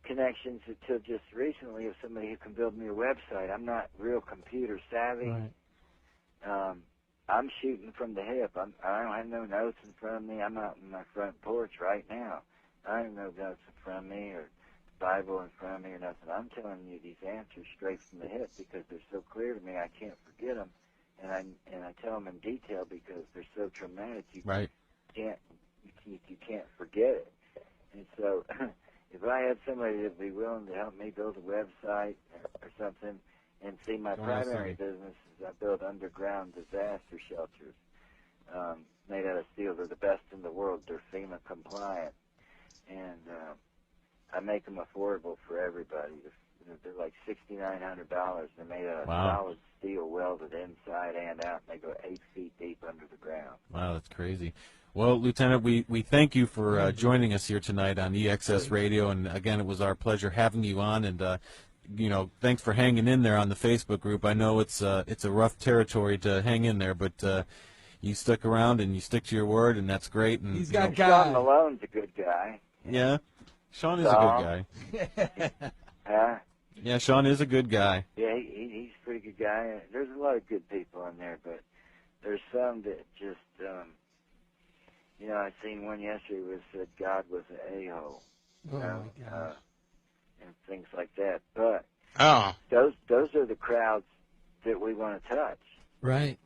Speaker 3: connections until just recently of somebody who can build me a website. I'm not real computer savvy.
Speaker 4: Right.
Speaker 3: I'm shooting from the hip. I don't have no notes in front of me. I'm out on my front porch right now. I don't have no notes in front of me or the Bible in front of me or nothing. I'm telling you these answers straight from the hip because they're so clear to me I can't forget them. And I tell them in detail because they're so traumatic you can't forget it. And so if I had somebody that'd be willing to help me build a website or something, and see my primary business is I build underground disaster shelters made out of steel. They're the best in the world. They're FEMA compliant, and I make them affordable for everybody. They're like $6,900. They're made out of solid steel, welded inside and out, and they go 8 feet deep under the ground.
Speaker 1: Wow, that's crazy. Well, Lieutenant, we thank you for joining us here tonight on EXS Radio, and again, it was our pleasure having you on, and thanks for hanging in there on the Facebook group. I know it's a rough territory to hang in there, but you stuck around and you stick to your word, and that's great. And
Speaker 4: he's got
Speaker 3: Sean Malone's a good guy.
Speaker 1: Yeah, Sean is a good guy. Yeah, Sean is a good guy.
Speaker 3: Yeah, he's a pretty good guy. There's a lot of good people in there, but there's some that just, I seen one yesterday that said God was an a-hole.
Speaker 4: Oh, my gosh.
Speaker 3: And things like that. But those are the crowds that we want to touch.
Speaker 4: Right.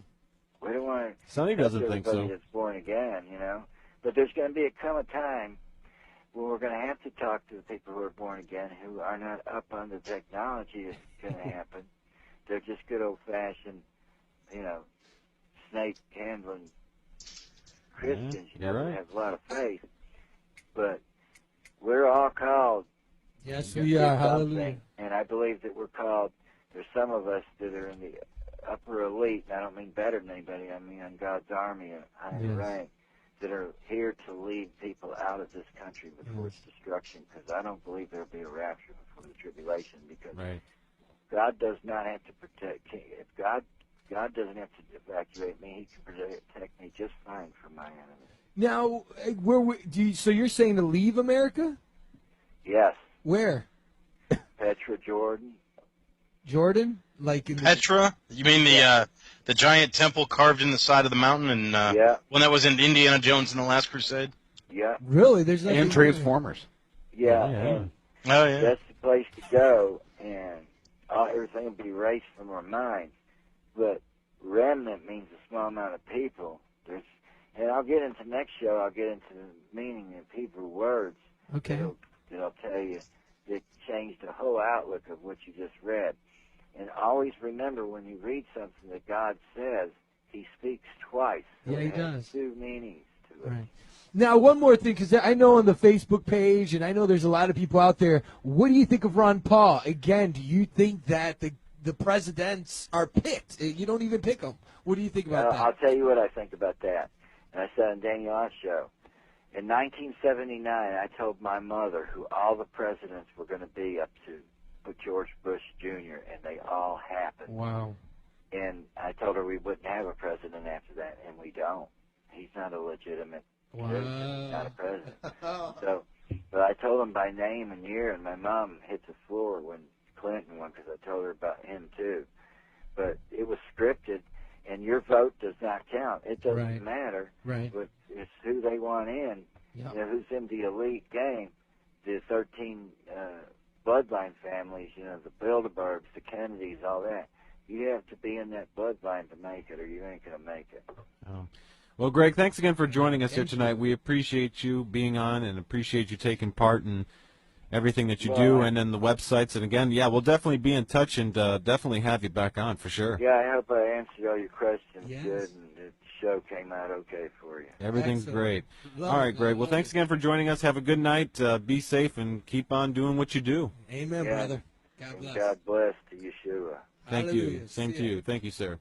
Speaker 3: We don't want to
Speaker 1: Sonny
Speaker 3: touch
Speaker 1: doesn't think
Speaker 3: everybody
Speaker 1: so.
Speaker 3: that's born again, But there's going to be a time when we're going to have to talk to the people who are born again who are not up on the technology that's going to happen. They're just good old-fashioned, snake-handling Christians, that have a lot of faith. But we're all called.
Speaker 4: Yes, we are. Hallelujah.
Speaker 3: And I believe that we're called. There's some of us that are in the upper elite, and I don't mean better than anybody. I mean in God's army, higher rank, that are here to lead people out of this country before its destruction. Because I don't believe there'll be a rapture before the tribulation. Because God does not have to protect. If God doesn't have to evacuate me, He can protect me just fine from my enemies.
Speaker 4: Now, so you're saying to leave America?
Speaker 3: Yes.
Speaker 4: Where?
Speaker 3: Petra, Jordan.
Speaker 4: Jordan? Like in
Speaker 2: Petra? You mean the giant temple carved in the side of the mountain, and one that was in Indiana Jones in the Last Crusade?
Speaker 3: Yeah.
Speaker 4: Really? There's nothing
Speaker 5: and Transformers.
Speaker 3: Yeah. And that's the place to go, and everything will be erased from our minds. But remnant means a small amount of people. And I'll get into next show. I'll get into the meaning of Hebrew words.
Speaker 4: Okay.
Speaker 3: That'll tell you that change the whole outlook of what you just read. And always remember when you read something that God says, He speaks twice. So
Speaker 4: He does.
Speaker 3: Two meanings to it.
Speaker 4: Right. Now, one more thing, because I know on the Facebook page, and I know there's a lot of people out there. What do you think of Ron Paul? Again, do you think that the presidents are picked? You don't even pick them. What do you think about that?
Speaker 3: I'll tell you what I think about that. And I said on Daniel Ott's show. In 1979, I told my mother who all the presidents were going to be up to George Bush Jr., and they all happened.
Speaker 4: Wow.
Speaker 3: And I told her we wouldn't have a president after that, and we don't. He's not a legitimate citizen. He's not a president. But I told him by name and year, and my mom hit the floor when Clinton won because I told her about him too. But it was scripted, and your vote does not count. It doesn't matter.
Speaker 4: Right.
Speaker 3: But it's who they want in.
Speaker 4: Yeah.
Speaker 3: You know, who's in the elite game? The 13 bloodline families, you know, the Bilderbergs, the Kennedys, all that. You have to be in that bloodline to make it, or you ain't going to make it.
Speaker 1: Well, Greg, thanks again for joining us here
Speaker 4: Thank
Speaker 1: tonight.
Speaker 4: you.
Speaker 1: We appreciate you being on and appreciate you taking part in everything that you
Speaker 3: Well,
Speaker 1: do, and then the websites. And again, yeah, we'll definitely be in touch and definitely have you back on for sure.
Speaker 3: Yeah, I hope I answered all your questions
Speaker 4: Yes.
Speaker 3: good, and the show came out okay for you.
Speaker 1: Everything's
Speaker 4: Excellent.
Speaker 1: great.
Speaker 4: Love
Speaker 1: All
Speaker 4: it,
Speaker 1: right,
Speaker 4: man.
Speaker 1: Greg. Well,
Speaker 4: Love
Speaker 1: thanks
Speaker 4: it.
Speaker 1: again for joining us. Have a good night. Be safe and keep on doing what you do.
Speaker 4: Amen,
Speaker 3: Yeah.
Speaker 4: brother. God
Speaker 3: And
Speaker 4: bless.
Speaker 3: God bless to Yeshua.
Speaker 1: Thank you.
Speaker 4: Hallelujah.
Speaker 1: Same
Speaker 4: See
Speaker 1: to
Speaker 4: ya.
Speaker 1: you. Thank you, sir.